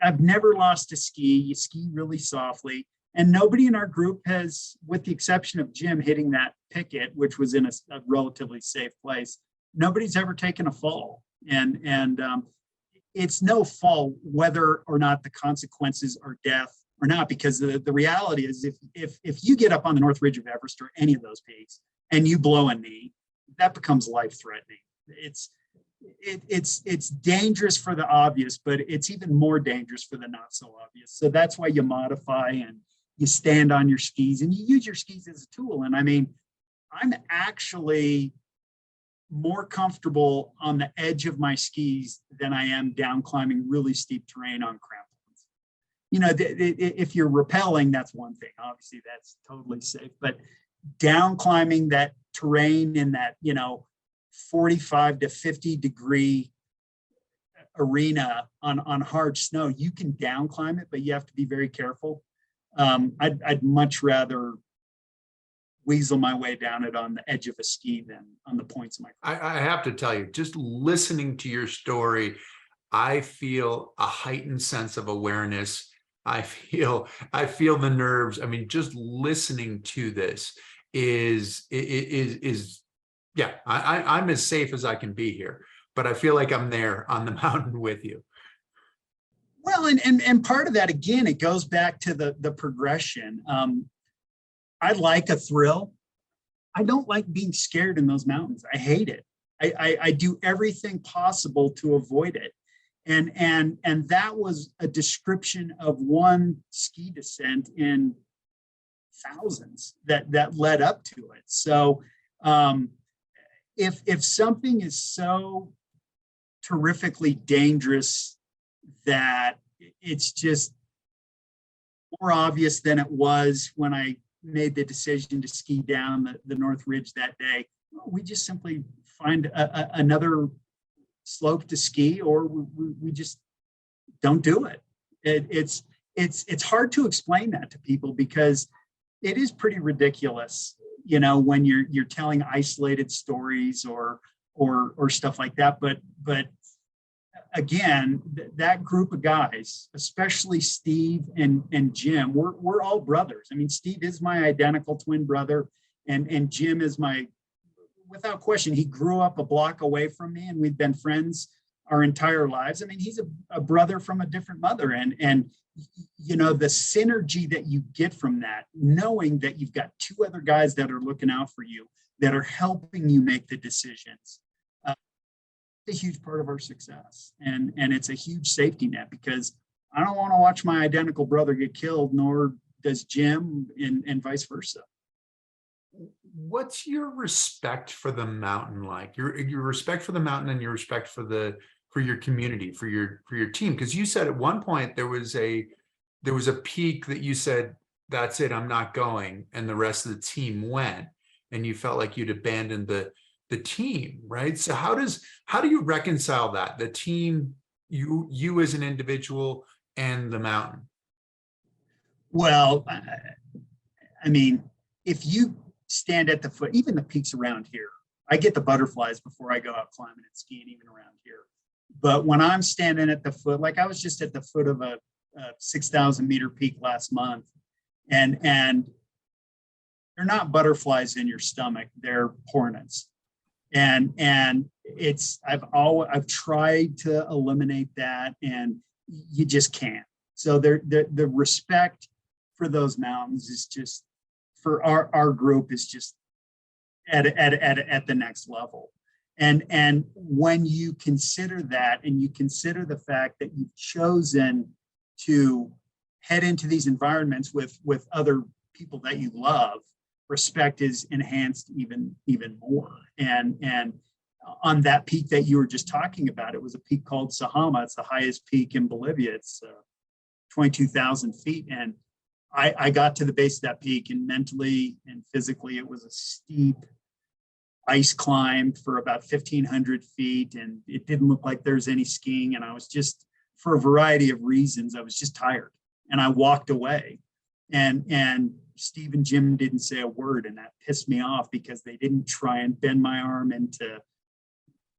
I've never lost a ski. You ski really softly, and nobody in our group has, with the exception of Jim hitting that picket, which was in a relatively safe place, nobody's ever taken a fall. And it's no fall whether or not the consequences are death or not, because the reality is if you get up on the North Ridge of Everest or any of those peaks and you blow a knee, that becomes life-threatening. It's dangerous for the obvious, but it's even more dangerous for the not so obvious. So that's why you modify and you stand on your skis and you use your skis as a tool. And I mean, I'm actually more comfortable on the edge of my skis than I am down climbing really steep terrain on crampons. You know, if you're rappelling, that's one thing. Obviously, that's totally safe. But down climbing that terrain in that, you know, 45 to 50 degree arena on hard snow, you can down climb it, but you have to be very careful. I'd much rather weasel my way down it on the edge of a ski than on the points of my. I have to tell you, just listening to your story, I feel a heightened sense of awareness. I feel the nerves. I mean, just listening to this is yeah, I'm as safe as I can be here, but I feel like I'm there on the mountain with you. Well, and part of that, again, it goes back to the progression. I like a thrill. I don't like being scared in those mountains. I hate it. I do everything possible to avoid it. And that was a description of one ski descent in thousands that led up to it. So if something is so terrifically dangerous that it's just more obvious than it was when I made the decision to ski down the North Ridge that day, we just simply find another slope to ski, or we just don't do it. It's hard to explain that to people because it is pretty ridiculous. you know, when you're telling isolated stories or stuff like that. But again, that group of guys, especially Steve and Jim, we're all brothers. I mean, Steve is my identical twin brother, and Jim is my, without question, he grew up a block away from me, and we've been friends our entire lives. I mean, he's a brother from a different mother, and you know, the synergy that you get from that, knowing that you've got two other guys that are looking out for you, that are helping you make the decisions, a huge part of our success. And it's a huge safety net, because I don't want to watch my identical brother get killed, nor does Jim, and vice versa. What's your respect for the mountain like? Your respect for the mountain, and your respect for your community, for your team? Because you said at one point there was a peak that you said, that's it, I'm not going, and the rest of the team went, and you felt like you'd abandoned the team, right? So how do you reconcile that, the team, you as an individual, and the mountain? Well, I mean, if you stand at the foot, even the peaks around here, I get the butterflies before I go out climbing and skiing, even around here. But when I'm standing at the foot, like I was just at the foot of a 6,000 meter peak last month, and they're not butterflies in your stomach, they're hornets. And I've tried to eliminate that, and you just can't. So the respect for those mountains is just, for our group, is just at the next level. And when you consider that, and you consider the fact that you've chosen to head into these environments with other people that you love, respect is enhanced even more. And on that peak that you were just talking about, it was a peak called Sahama. It's the highest peak in Bolivia. It's 22,000 feet. And I got to the base of that peak, and mentally and physically, it was a steep ice climb for about 1,500 feet. And it didn't look like there's any skiing. And I was just, for a variety of reasons, I was just tired, and I walked away. And Steve and Jim didn't say a word, and that pissed me off, because they didn't try and bend my arm into,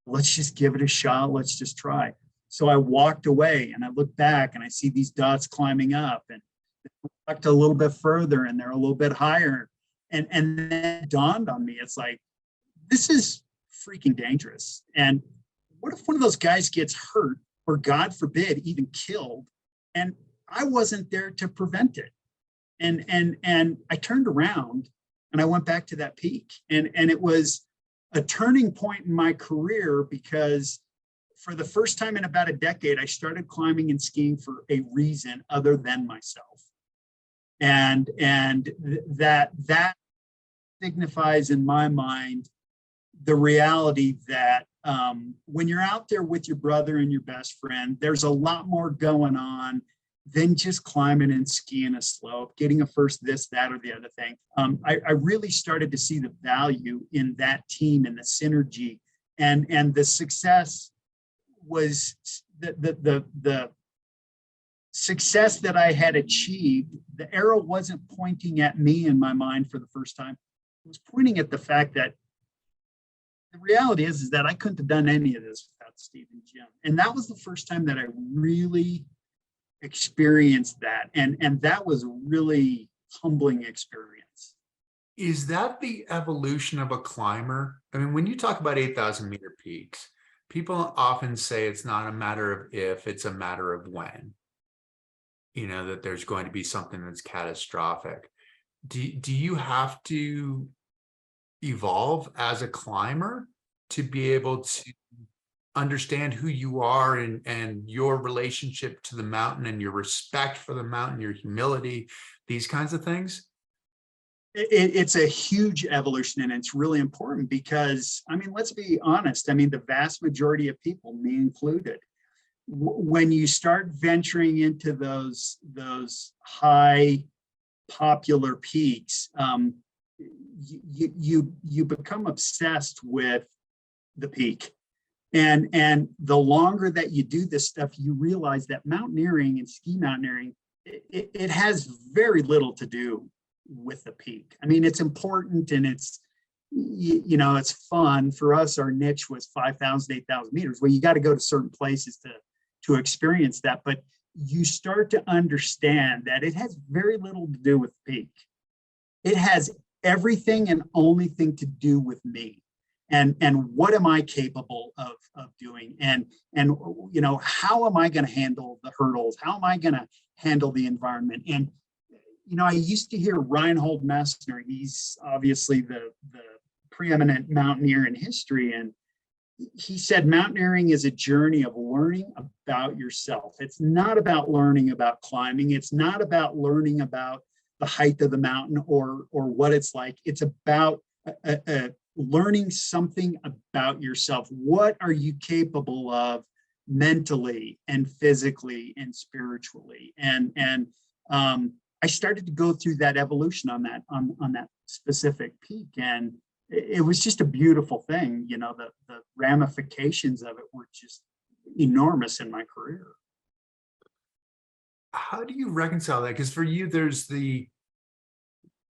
let's just give it a shot, let's just try. So I walked away, and I looked back, and I see these dots climbing up, and I walked a little bit further, and they're a little bit higher. And then it dawned on me, it's like, this is freaking dangerous. And what if one of those guys gets hurt, or God forbid, even killed, and I wasn't there to prevent it? And I turned around, and I went back to that peak, and it was a turning point in my career, because for the first time in about a decade, I started climbing and skiing for a reason other than myself. And that signifies, in my mind, the reality that when you're out there with your brother and your best friend, there's a lot more going on than just climbing and skiing a slope, getting a first, this, that, or the other thing. I really started to see the value in that team, and the synergy, and the success was the success that I had achieved. The arrow wasn't pointing at me in my mind for the first time. It was pointing at the fact that the reality is that I couldn't have done any of this without Steve and Jim. And that was the first time that I really experienced that. And that was a really humbling experience. Is that the evolution of a climber? I mean, when you talk about 8,000 meter peaks, people often say it's not a matter of if, it's a matter of when, you know, that there's going to be something that's catastrophic. Do you have to evolve as a climber to be able to understand who you are, and your relationship to the mountain, and your respect for the mountain, your humility, these kinds of things? It's a huge evolution, and it's really important, because, I mean, let's be honest. I mean, the vast majority of people, me included, when you start venturing into those high popular peaks, you become obsessed with the peak. And the longer that you do this stuff, you realize that mountaineering and ski mountaineering, it has very little to do with a peak. I mean, it's important and it's, you know, it's fun. For us, our niche was 5,000, 8,000 meters. Well, you got to go to certain places to experience that. But you start to understand that it has very little to do with peak. It has everything and only thing to do with me. And what am I capable of doing? And you know, how am I going to handle the hurdles? How am I going to handle the environment? And you know, I used to hear Reinhold Messner. He's obviously the preeminent mountaineer in history, and he said mountaineering is a journey of learning about yourself. It's not about learning about climbing. It's not about learning about the height of the mountain or what it's like. It's about learning something about yourself. What are you capable of mentally and physically and spiritually? And I started to go through that evolution on that specific peak, and it was just a beautiful thing. You know, the ramifications of it were just enormous in my career. How do you reconcile that? Because for you, there's the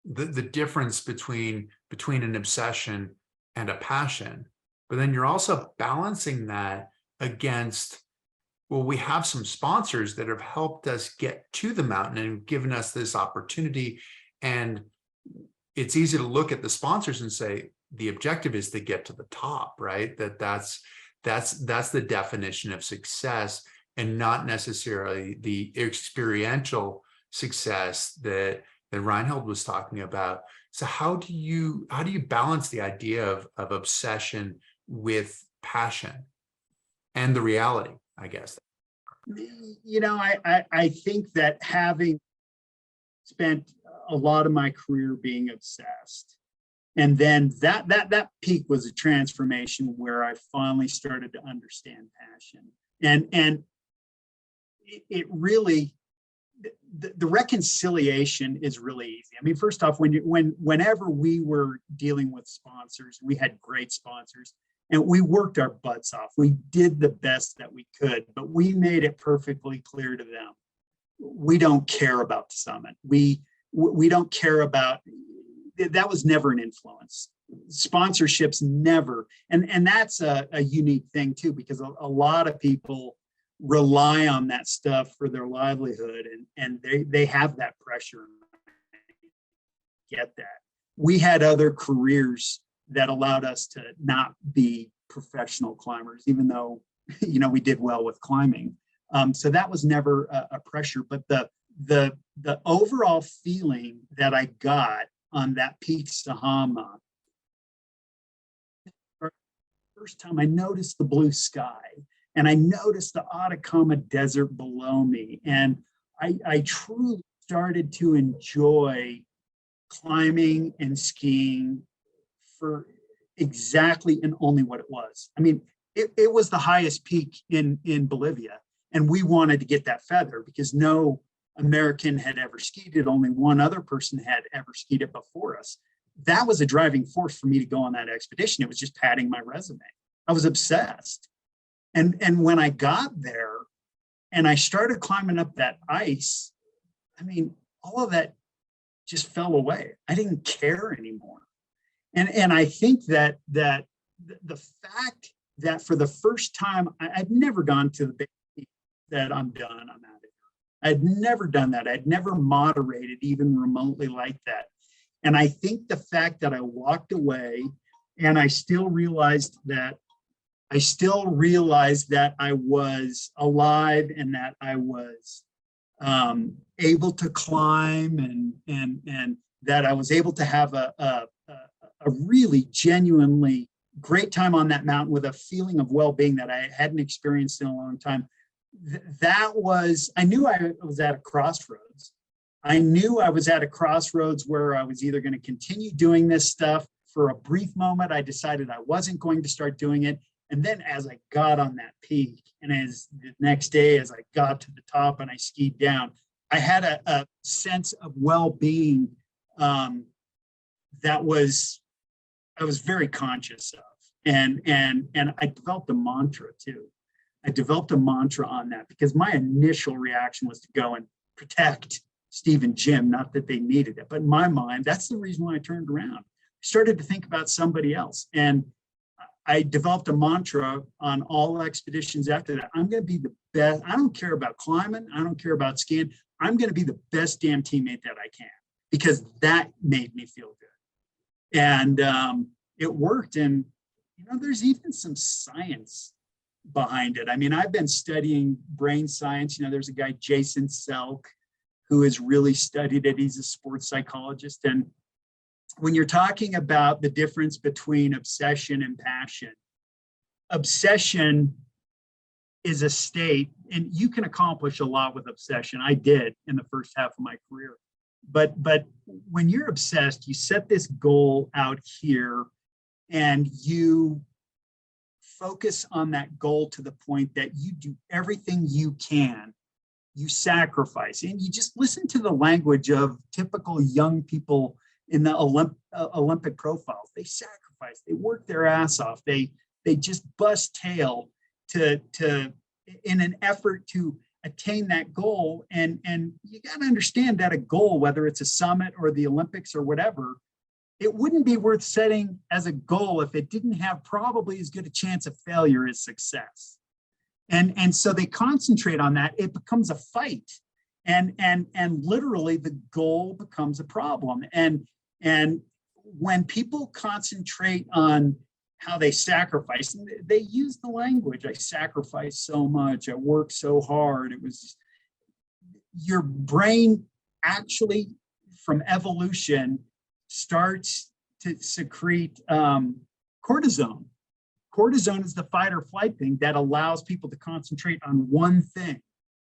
difference between an obsession and a passion, but then you're also balancing that against, well, we have some sponsors that have helped us get to the mountain and given us this opportunity. And it's easy to look at the sponsors and say, the objective is to get to the top, right? That's the definition of success, and not necessarily the experiential success that Reinhold was talking about. So how do you balance the idea of obsession with passion and the reality, I guess? You know, I think that having spent a lot of my career being obsessed, and then that peak was a transformation where I finally started to understand passion. And it really, the reconciliation is really easy. I mean, first off, whenever we were dealing with sponsors, we had great sponsors and we worked our butts off. We did the best that we could, but we made it perfectly clear to them, we don't care about the summit. We don't care about, that was never an influence. Sponsorships never, and that's a unique thing too, because a lot of people rely on that stuff for their livelihood, and they have that pressure. Get that. We had other careers that allowed us to not be professional climbers, even though, you know, we did well with climbing. So that was never a pressure, but the overall feeling that I got on that peak Sahama, first time I noticed the blue sky, and I noticed the Atacama Desert below me, and I truly started to enjoy climbing and skiing for exactly and only what it was. I mean, it was the highest peak in Bolivia, and we wanted to get that feather because no American had ever skied it. Only one other person had ever skied it before us. That was a driving force for me to go on that expedition. It was just padding my resume. I was obsessed. And when I got there and I started climbing up that ice, I mean, all of that just fell away. I didn't care anymore. And I think that the fact that for the first time, I'd never gone to the big peak, that I'm done, I'm out of here. I'd never done that. I'd never moderated even remotely like that. And I think the fact that I walked away and I still realized that I was alive and that I was able to climb and that I was able to have a really genuinely great time on that mountain with a feeling of well-being that I hadn't experienced in a long time. I knew I was at a crossroads. I knew I was at a crossroads where I was either going to continue doing this stuff. For a brief moment, I decided I wasn't going to start doing it. And then as I got on that peak, and as the next day, as I got to the top and I skied down, I had a sense of well-being that I was very conscious of. And I developed a mantra too. I developed a mantra on that because my initial reaction was to go and protect, Steve and Jim, not that they needed it, but in my mind, that's the reason why I turned around. I started to think about somebody else. And I developed a mantra on all expeditions after that. I'm going to be the best. I don't care about climbing. I don't care about skiing. I'm going to be the best damn teammate that I can, because that made me feel good. And it worked. And, there's even some science behind it. I mean, I've been studying brain science. There's a guy, Jason Selk, who has really studied it. He's a sports psychologist. And when you're talking about the difference between obsession and passion, obsession is a state, and you can accomplish a lot with obsession. I did in the first half of my career. But when you're obsessed, you set this goal out here and you focus on that goal to the point that you do everything you can. You sacrifice, and you just listen to the language of typical young people in the Olympic profiles. They sacrifice, they work their ass off, they just bust tail to in an effort to attain that goal. And you got to understand that a goal, whether it's a summit or the Olympics or whatever, it wouldn't be worth setting as a goal if it didn't have probably as good a chance of failure as success. And so they concentrate on that. It becomes a fight, and literally the goal becomes a problem. And when people concentrate on how they sacrifice, and they use the language, I sacrificed so much, I worked so hard. It was your brain actually, from evolution, starts to secrete cortisone. Cortisone is the fight or flight thing that allows people to concentrate on one thing.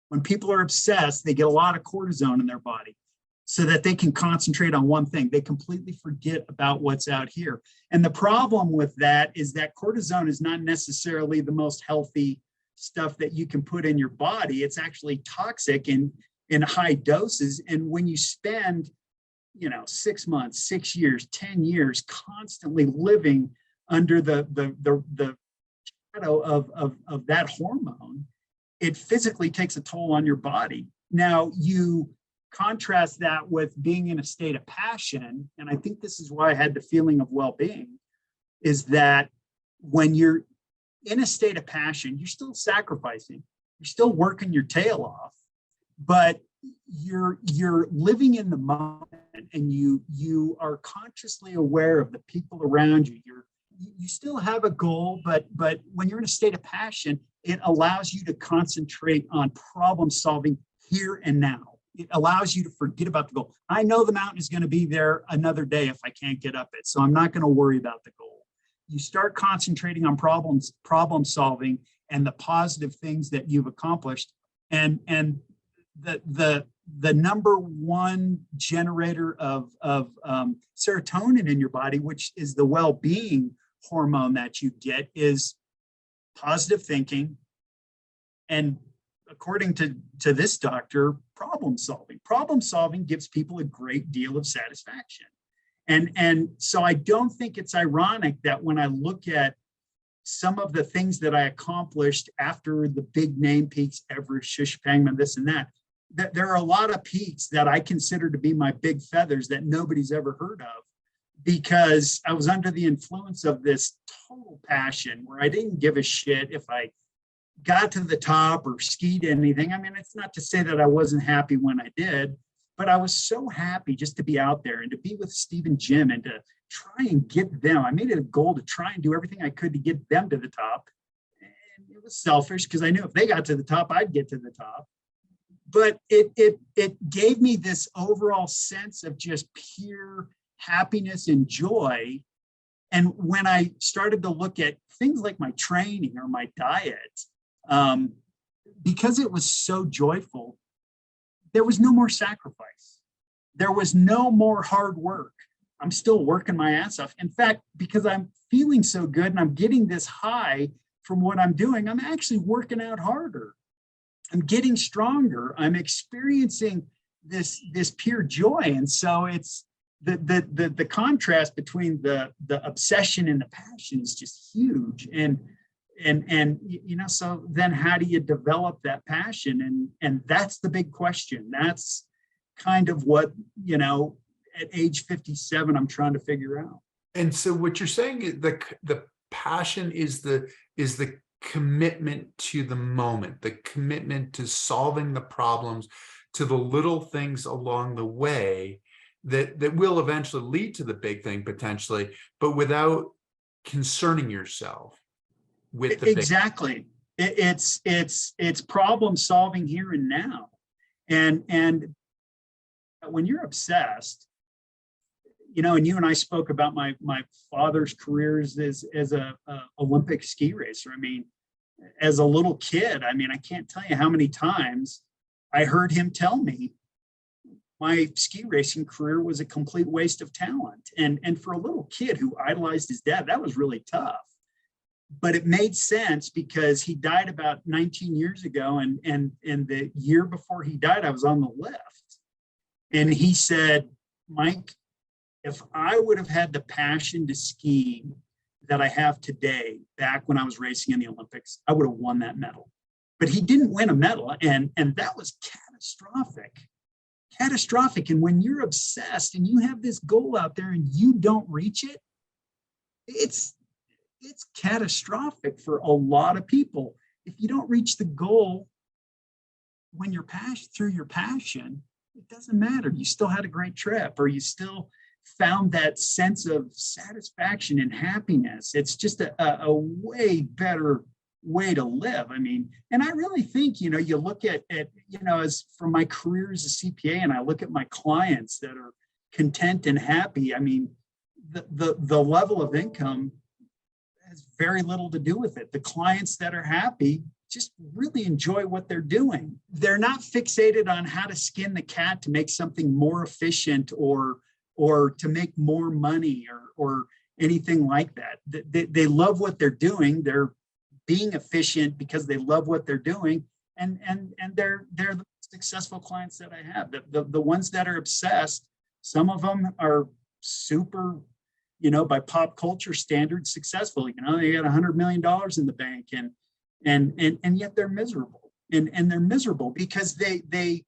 When people are obsessed, they get a lot of cortisone in their body so that they can concentrate on one thing. They completely forget about what's out here. And the problem with that is that cortisone is not necessarily the most healthy stuff that you can put in your body. It's actually toxic in high doses. And when you spend 6 months, 6 years, 10 years constantly living under the shadow of that hormone, it physically takes a toll on your body. Now, you contrast that with being in a state of passion, and I think this is why I had the feeling of well-being, is that when you're in a state of passion, you're still sacrificing, you're still working your tail off, but you're living in the moment, and you are consciously aware of the people around you. You still have a goal, but when you're in a state of passion, it allows you to concentrate on problem solving here and now. It allows you to forget about the goal. I know the mountain is going to be there another day if I can't get up it, so I'm not going to worry about the goal. You start concentrating on problem solving and the positive things that you've accomplished, and the number one generator of serotonin in your body, which is the well-being hormone that you get, is positive thinking, and according to this doctor, problem solving. Problem solving gives people a great deal of satisfaction. And so I don't think it's ironic that when I look at some of the things that I accomplished after the big name peaks, Everest, Shishpangma, this and that there are a lot of peaks that I consider to be my big feathers that nobody's ever heard of, because I was under the influence of this total passion where I didn't give a shit if I got to the top or skied anything. I mean, it's not to say that I wasn't happy when I did, but I was so happy just to be out there and to be with Steve and Jim and to try and get them. I made it a goal to try and do everything I could to get them to the top. And it was selfish because I knew if they got to the top, I'd get to the top. But it gave me this overall sense of just pure happiness and joy. And when I started to look at things like my training or my diet, because it was so joyful, there was no more sacrifice. There was no more hard work. I'm still working my ass off. In fact, because I'm feeling so good and I'm getting this high from what I'm doing, I'm actually working out harder. I'm getting stronger. I'm experiencing this pure joy. And so it's the contrast between the obsession and the passion is just huge. And so then how do you develop that passion? And that's the big question. That's kind of what, at age 57, I'm trying to figure out. And so what you're saying is the passion is the commitment to the moment, the commitment to solving the problems, to the little things along the way that will eventually lead to the big thing potentially, but without concerning yourself with the big. Exactly. It's problem solving here and now. And when you're obsessed, and you and I spoke about my father's careers as a Olympic ski racer. I mean, as a little kid, I can't tell you how many times I heard him tell me my ski racing career was a complete waste of talent. And for a little kid who idolized his dad, that was really tough. But it made sense because he died about 19 years ago. And the year before he died, I was on the lift. And he said, Mike, if I would have had the passion to ski that I have today, back when I was racing in the Olympics, I would have won that medal. But he didn't win a medal. And that was catastrophic. And when you're obsessed and you have this goal out there and you don't reach it, it's catastrophic for a lot of people. If you don't reach the goal when you're through your passion, it doesn't matter. You still had a great trip, or you still found that sense of satisfaction and happiness. It's just a way better way to live. And I really think, you look at as from my career as a CPA, and I look at my clients that are content and happy. The level of income has very little to do with it. The clients that are happy just really enjoy what they're doing. They're not fixated on how to skin the cat to make something more efficient or to make more money or anything like that. They love what they're doing. They're being efficient because they love what they're doing. And they're the successful clients that I have. The ones that are obsessed, some of them are super, by pop culture standards, successful. They got $100 million in the bank and yet they're miserable. And they're miserable because they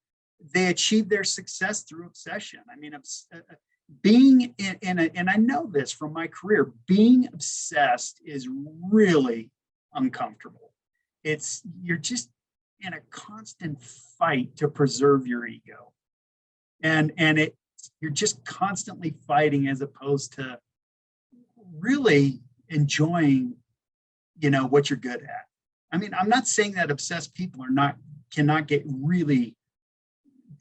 achieve their success through obsession. Being and I know this from my career, being obsessed is really uncomfortable. You're just in a constant fight to preserve your ego. And you're just constantly fighting as opposed to really enjoying, what you're good at. I'm not saying that obsessed people cannot get really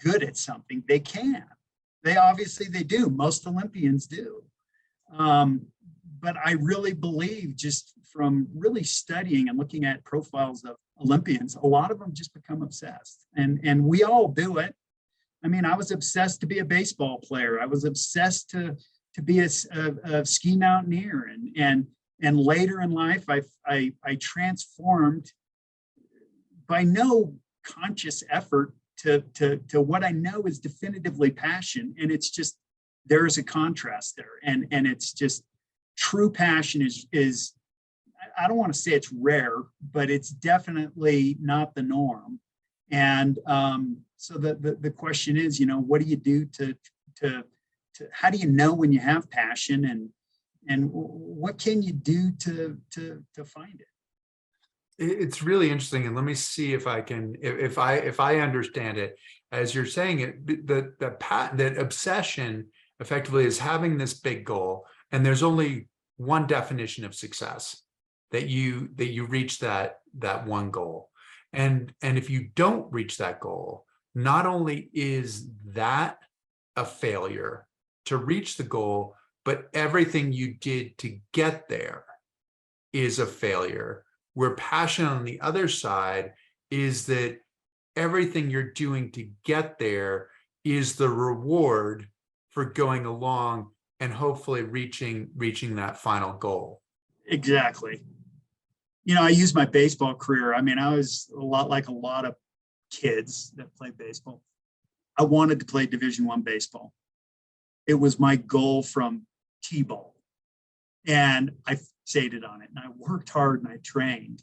good at something. They can. They do. Most Olympians do. But I really believe, just from really studying and looking at profiles of Olympians, a lot of them just become obsessed. And we all do it. I was obsessed to be a baseball player. I was obsessed to be a ski mountaineer. And later in life, I transformed by no conscious effort to what I know is definitively passion. And it's just, there's a contrast there. And it's just, true passion is, I don't want to say it's rare, but it's definitely not the norm. And so the question is, what do you do to how do you know when you have passion, and what can you do to find it? It's really interesting, and let me see if I can, if I understand it as you're saying it. That obsession effectively is having this big goal, and there's only one definition of success, that you reach that one goal, and if you don't reach that goal, not only is that a failure to reach the goal, but everything you did to get there is a failure. Where passion on the other side is that everything you're doing to get there is the reward for going along and hopefully reaching that final goal. Exactly. I used my baseball career. I was a lot like a lot of kids that play baseball. I wanted to play Division I baseball. It was my goal from T-ball. And I fixated on it, and I worked hard and I trained.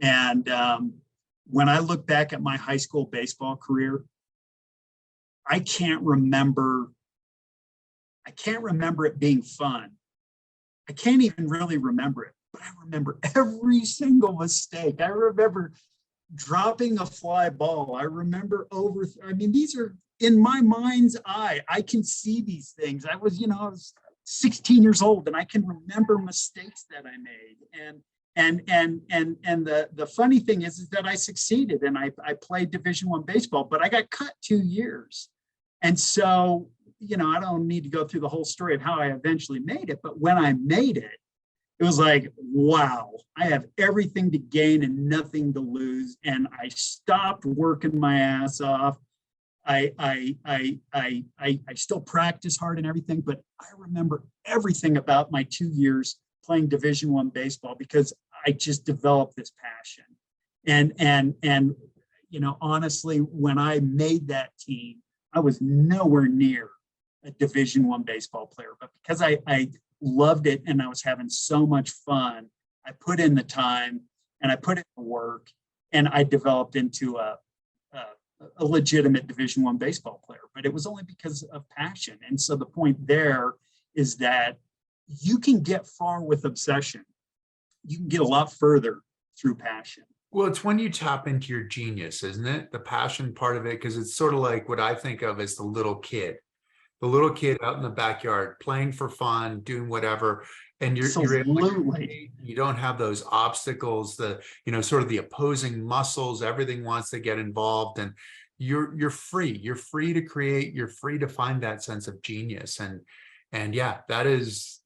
And when I look back at my high school baseball career, I can't remember it being fun. I can't even really remember it, but I remember every single mistake. I remember dropping a fly ball. I remember these are in my mind's eye. I can see these things. I was 16 years old and I can remember mistakes that I made. And the funny thing is that I succeeded and I played Division I baseball, but I got cut 2 years. And so, I don't need to go through the whole story of how I eventually made it, but when I made it, it was like, wow, I have everything to gain and nothing to lose. And I stopped working my ass off. I still practice hard and everything, but I remember everything about my 2 years playing Division I baseball because I just developed this passion. And honestly, when I made that team, I was nowhere near a Division I baseball player, but because I loved it and I was having so much fun, I put in the time and I put in the work, and I developed into a legitimate Division I baseball player. But it was only because of passion. And so the point there is that you can get far with obsession. You can get a lot further through passion. Well, it's when you tap into your genius, isn't it? The passion part of it, because it's sort of like what I think of as the little kid out in the backyard playing for fun, doing whatever, and you're able to create, you don't have those obstacles, the sort of the opposing muscles, everything wants to get involved, and you're free to create, you're free to find that sense of genius. And yeah, that is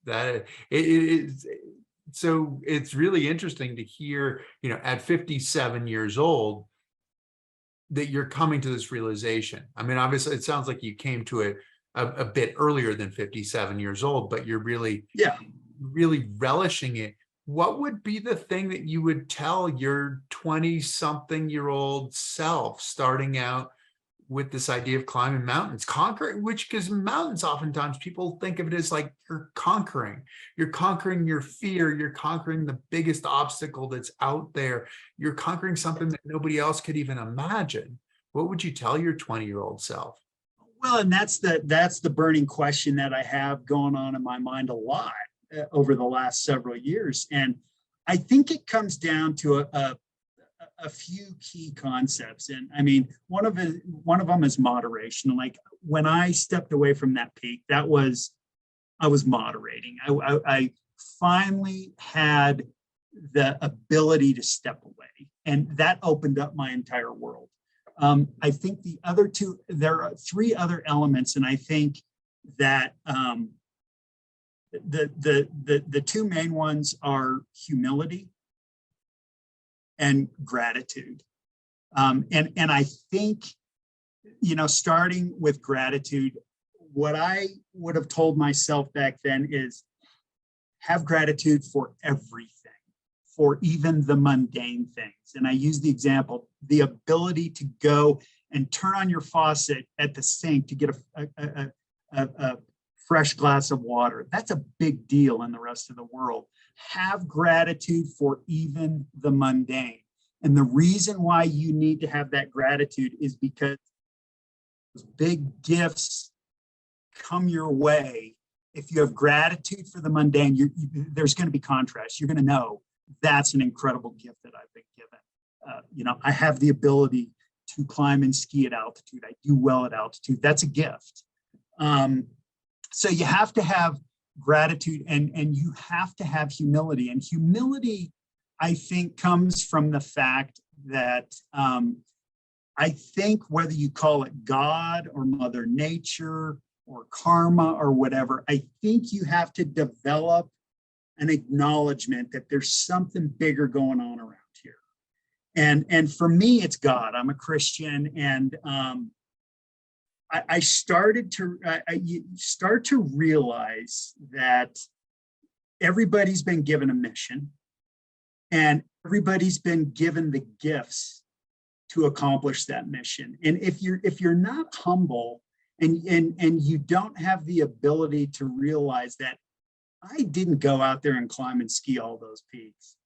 so it's really interesting to hear, at 57 years old, that you're coming to this realization. I mean, obviously it sounds like you came to it a bit earlier than 57 years old, but you're really relishing it. What would be the thing that you would tell your 20-something-year-old self starting out with this idea of climbing mountains, conquering, because mountains, oftentimes people think of it as like you're conquering your fear, you're conquering the biggest obstacle that's out there, you're conquering something that nobody else could even imagine. What would you tell your 20-year-old self? Well, and that's the burning question that I have going on in my mind a lot over the last several years. And I think it comes down to a few key concepts. And I mean, one of them is moderation. Like when I stepped away from that peak, I was moderating. I finally had the ability to step away, and that opened up my entire world. I think there are 3 other elements, and I think that the 2 main ones are humility and gratitude. And I think, starting with gratitude, what I would have told myself back then is have gratitude for everything, for even the mundane things. And I use the example, the ability to go and turn on your faucet at the sink to get a fresh glass of water. That's a big deal in the rest of the world. Have gratitude for even the mundane. And the reason why you need to have that gratitude is because big gifts come your way. If you have gratitude for the mundane, there's going to be contrast. You're going to know that's an incredible gift that I've been given. I have the ability to climb and ski at altitude. I do well at altitude. That's a gift. So you have to have gratitude, and you have to have humility. And humility, I think, comes from the fact that I think whether you call it God or Mother Nature or karma or whatever, I think you have to develop an acknowledgement that there's something bigger going on around here. And for me, it's God. I'm a Christian, and I started to start to realize that everybody's been given a mission, and everybody's been given the gifts to accomplish that mission. And if you're not humble and you don't have the ability to realize that I didn't go out there and climb and ski all those peaks,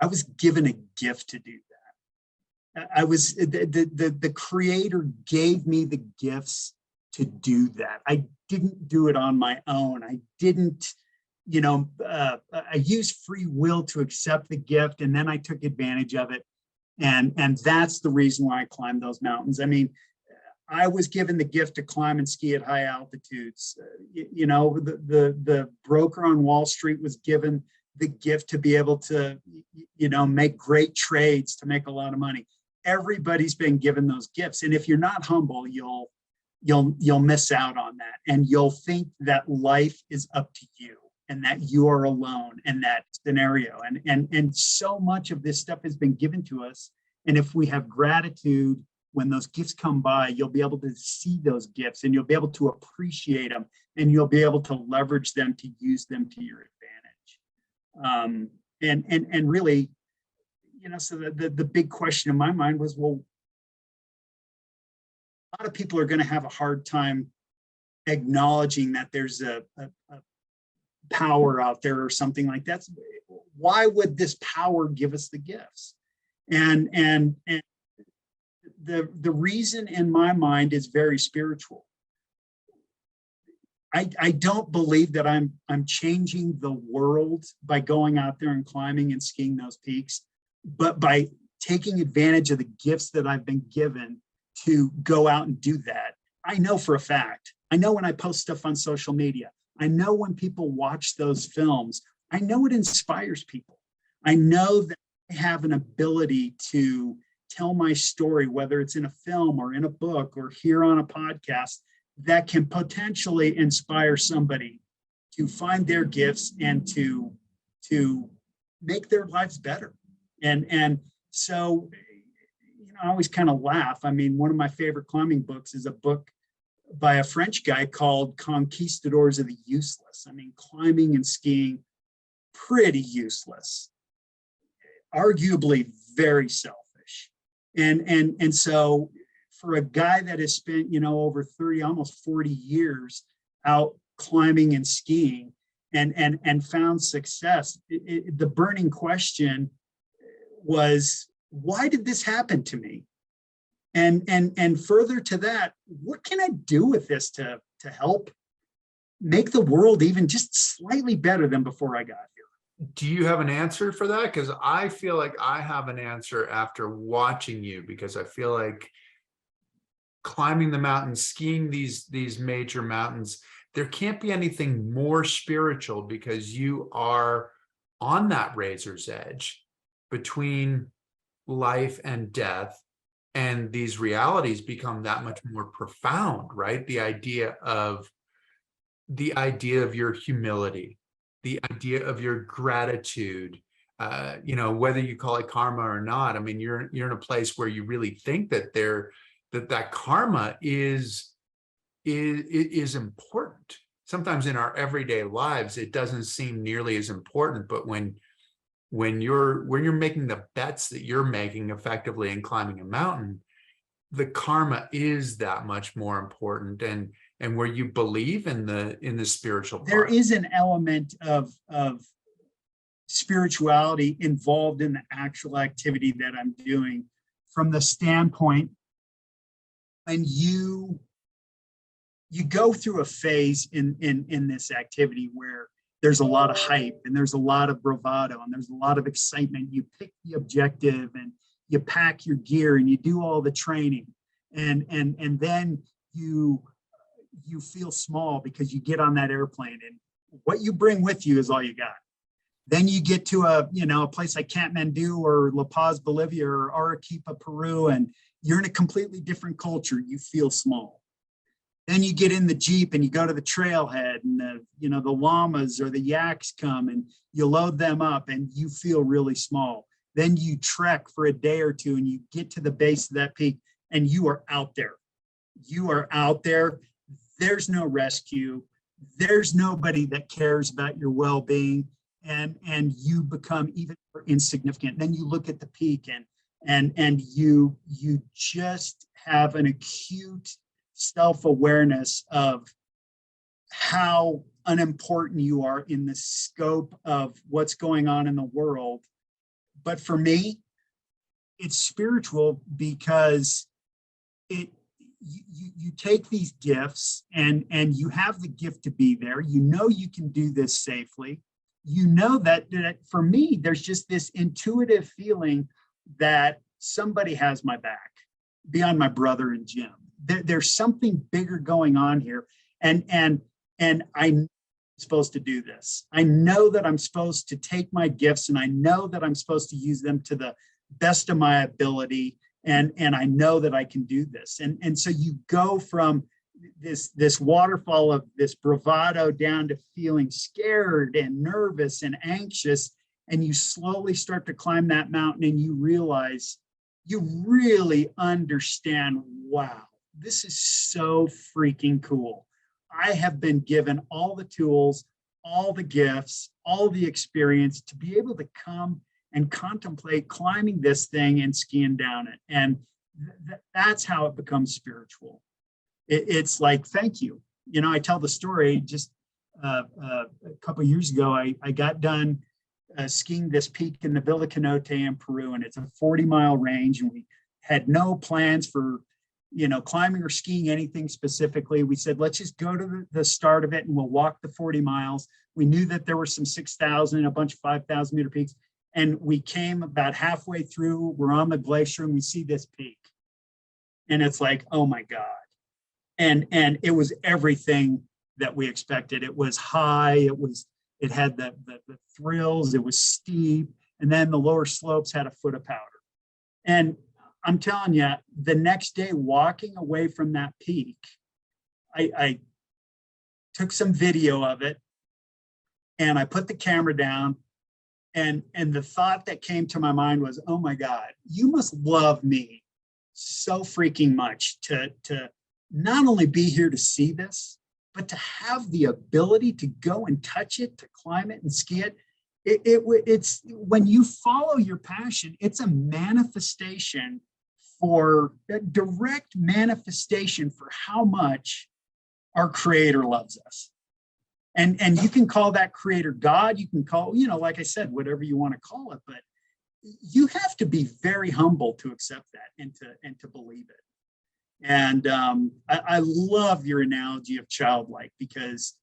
I was given a gift to do that. I was the creator gave me the gifts to do that. I didn't do it on my own. I didn't, I used free will to accept the gift, and then I took advantage of it. And that's the reason why I climbed those mountains. I mean, I was given the gift to climb and ski at high altitudes. The broker on Wall Street was given the gift to be able to, make great trades, to make a lot of money. Everybody's been given those gifts, and if you're not humble, you'll miss out on that, and you'll think that life is up to you, and that you are alone in that scenario. And so much of this stuff has been given to us, and if we have gratitude when those gifts come by, you'll be able to see those gifts, and you'll be able to appreciate them, and you'll be able to leverage them to use them to your advantage. And really, so the big question in my mind was, well, a lot of people are going to have a hard time acknowledging that there's a power out there or something like that. Why would this power give us the gifts? And the reason in my mind is very spiritual. I don't believe that I'm changing the world by going out there and climbing and skiing those peaks, but by taking advantage of the gifts that I've been given to go out and do that. I know for a fact. I know when I post stuff on social media. I know when people watch those films. I know it inspires people. I know that I have an ability to tell my story, whether it's in a film or in a book or here on a podcast, that can potentially inspire somebody to find their gifts and to make their lives better. And so, I always kind of laugh. I mean, one of my favorite climbing books is a book by a French guy called Conquistadors of the Useless. I mean, climbing and skiing, pretty useless, arguably very selfish. And so for a guy that has spent, over 30, almost 40 years out climbing and skiing and found success, the burning question was, why did this happen to me? And further to that, what can I do with this to help make the world even just slightly better than before I got here? Do you have an answer for that? Because I feel like I have an answer after watching you, because I feel like climbing the mountains, skiing these major mountains, there can't be anything more spiritual, because you are on that razor's edge between life and death, and these realities become that much more profound, right? The idea of your humility, the idea of your gratitude, whether you call it karma or not. I mean, you're in a place where you really think that that karma is important. Sometimes in our everyday lives, it doesn't seem nearly as important, but when you're making the bets that you're making effectively in climbing a mountain, the karma is that much more important, and where you believe in the spiritual part. There is an element of spirituality involved in the actual activity that I'm doing, from the standpoint, and you go through a phase in this activity where there's a lot of hype and there's a lot of bravado and there's a lot of excitement. You pick the objective and you pack your gear and you do all the training, and then you feel small because you get on that airplane and what you bring with you is all you got. Then you get to a place like Kathmandu or La Paz, Bolivia, or Arequipa, Peru, and you're in a completely different culture. You feel small. Then you get in the Jeep and you go to the trailhead, and the llamas or the yaks come and you load them up and you feel really small. Then you trek for a day or two and you get to the base of that peak and you are out there. You are out there. There's no rescue. There's nobody that cares about your well-being, and you become even more insignificant. Then you look at the peak and you just have an acute self-awareness of how unimportant you are in the scope of what's going on in the world. But for me, it's spiritual because you take these gifts and you have the gift to be there. You know you can do this safely. You know that for me, there's just this intuitive feeling that somebody has my back beyond my brother and Jim. There's something bigger going on here. And I'm supposed to do this. I know that I'm supposed to take my gifts, and I know that I'm supposed to use them to the best of my ability. And I know that I can do this. And so you go from this waterfall of this bravado down to feeling scared and nervous and anxious. And you slowly start to climb that mountain, and you realize you really understand, wow, this is so freaking cool. I have been given all the tools, all the gifts, all the experience to be able to come and contemplate climbing this thing and skiing down it. And that's how it becomes spiritual. It's like, thank you. You know, I tell the story just a couple of years ago, I got done skiing this peak in the Villa Canote in Peru, and it's a 40-mile range, and we had no plans for, you know, climbing or skiing anything specifically. We said, let's just go to the start of it and we'll walk the 40 miles. We knew that there were some 6,000 and a bunch of 5,000 meter peaks. And we came about halfway through, we're on the glacier, and we see this peak. And it's like, oh my God. And it was everything that we expected. It was high, it had the thrills, it was steep, and then the lower slopes had a foot of powder. And I'm telling you, the next day, walking away from that peak, I took some video of it, and I put the camera down, and the thought that came to my mind was, oh my God, you must love me so freaking much to not only be here to see this, but to have the ability to go and touch it, to climb it and ski it. It's when you follow your passion, it's a manifestation, for a direct manifestation for how much our Creator loves us. And you can call that Creator God, you can call, you know, like I said, whatever you want to call it, but you have to be very humble to accept that and to believe it. And I love your analogy of childlike, because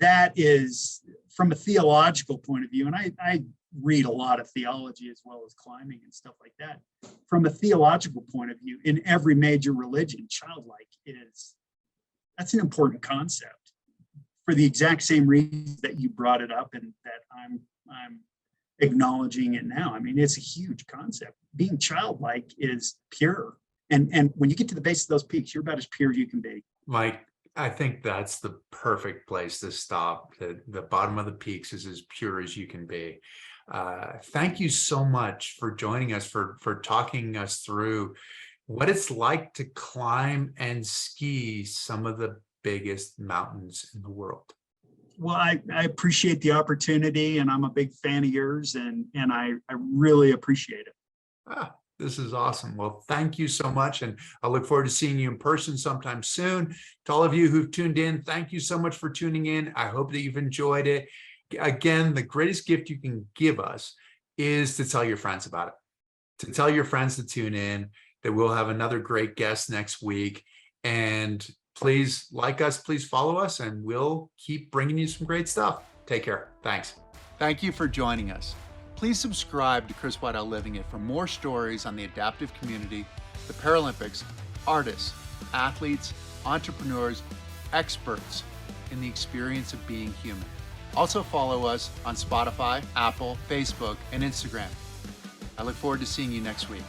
that is, from a theological point of view, and I read a lot of theology as well as climbing and stuff like that. From a theological point of view, in every major religion, childlike that's an important concept for the exact same reason that you brought it up and that I'm acknowledging it now. I mean, it's a huge concept. Being childlike is pure. And when you get to the base of those peaks, you're about as pure as you can be. Mike, I think that's the perfect place to stop. The bottom of the peaks is as pure as you can be. Thank you so much for joining us, for talking us through what it's like to climb and ski some of the biggest mountains in the world. Well, I appreciate the opportunity, and I'm a big fan of yours, and I really appreciate it. This is awesome. Well, thank you so much. And I look forward to seeing you in person sometime soon. To all of you who've tuned in, thank you so much for tuning in. I hope that you've enjoyed it. Again, the greatest gift you can give us is to tell your friends about it, to tell your friends to tune in, that we'll have another great guest next week. And please like us, please follow us, and we'll keep bringing you some great stuff. Take care. Thanks. Thank you for joining us. Please subscribe to Chris Waddell Living It for more stories on the adaptive community, the Paralympics, artists, athletes, entrepreneurs, experts in the experience of being human. Also follow us on Spotify, Apple, Facebook, and Instagram. I look forward to seeing you next week.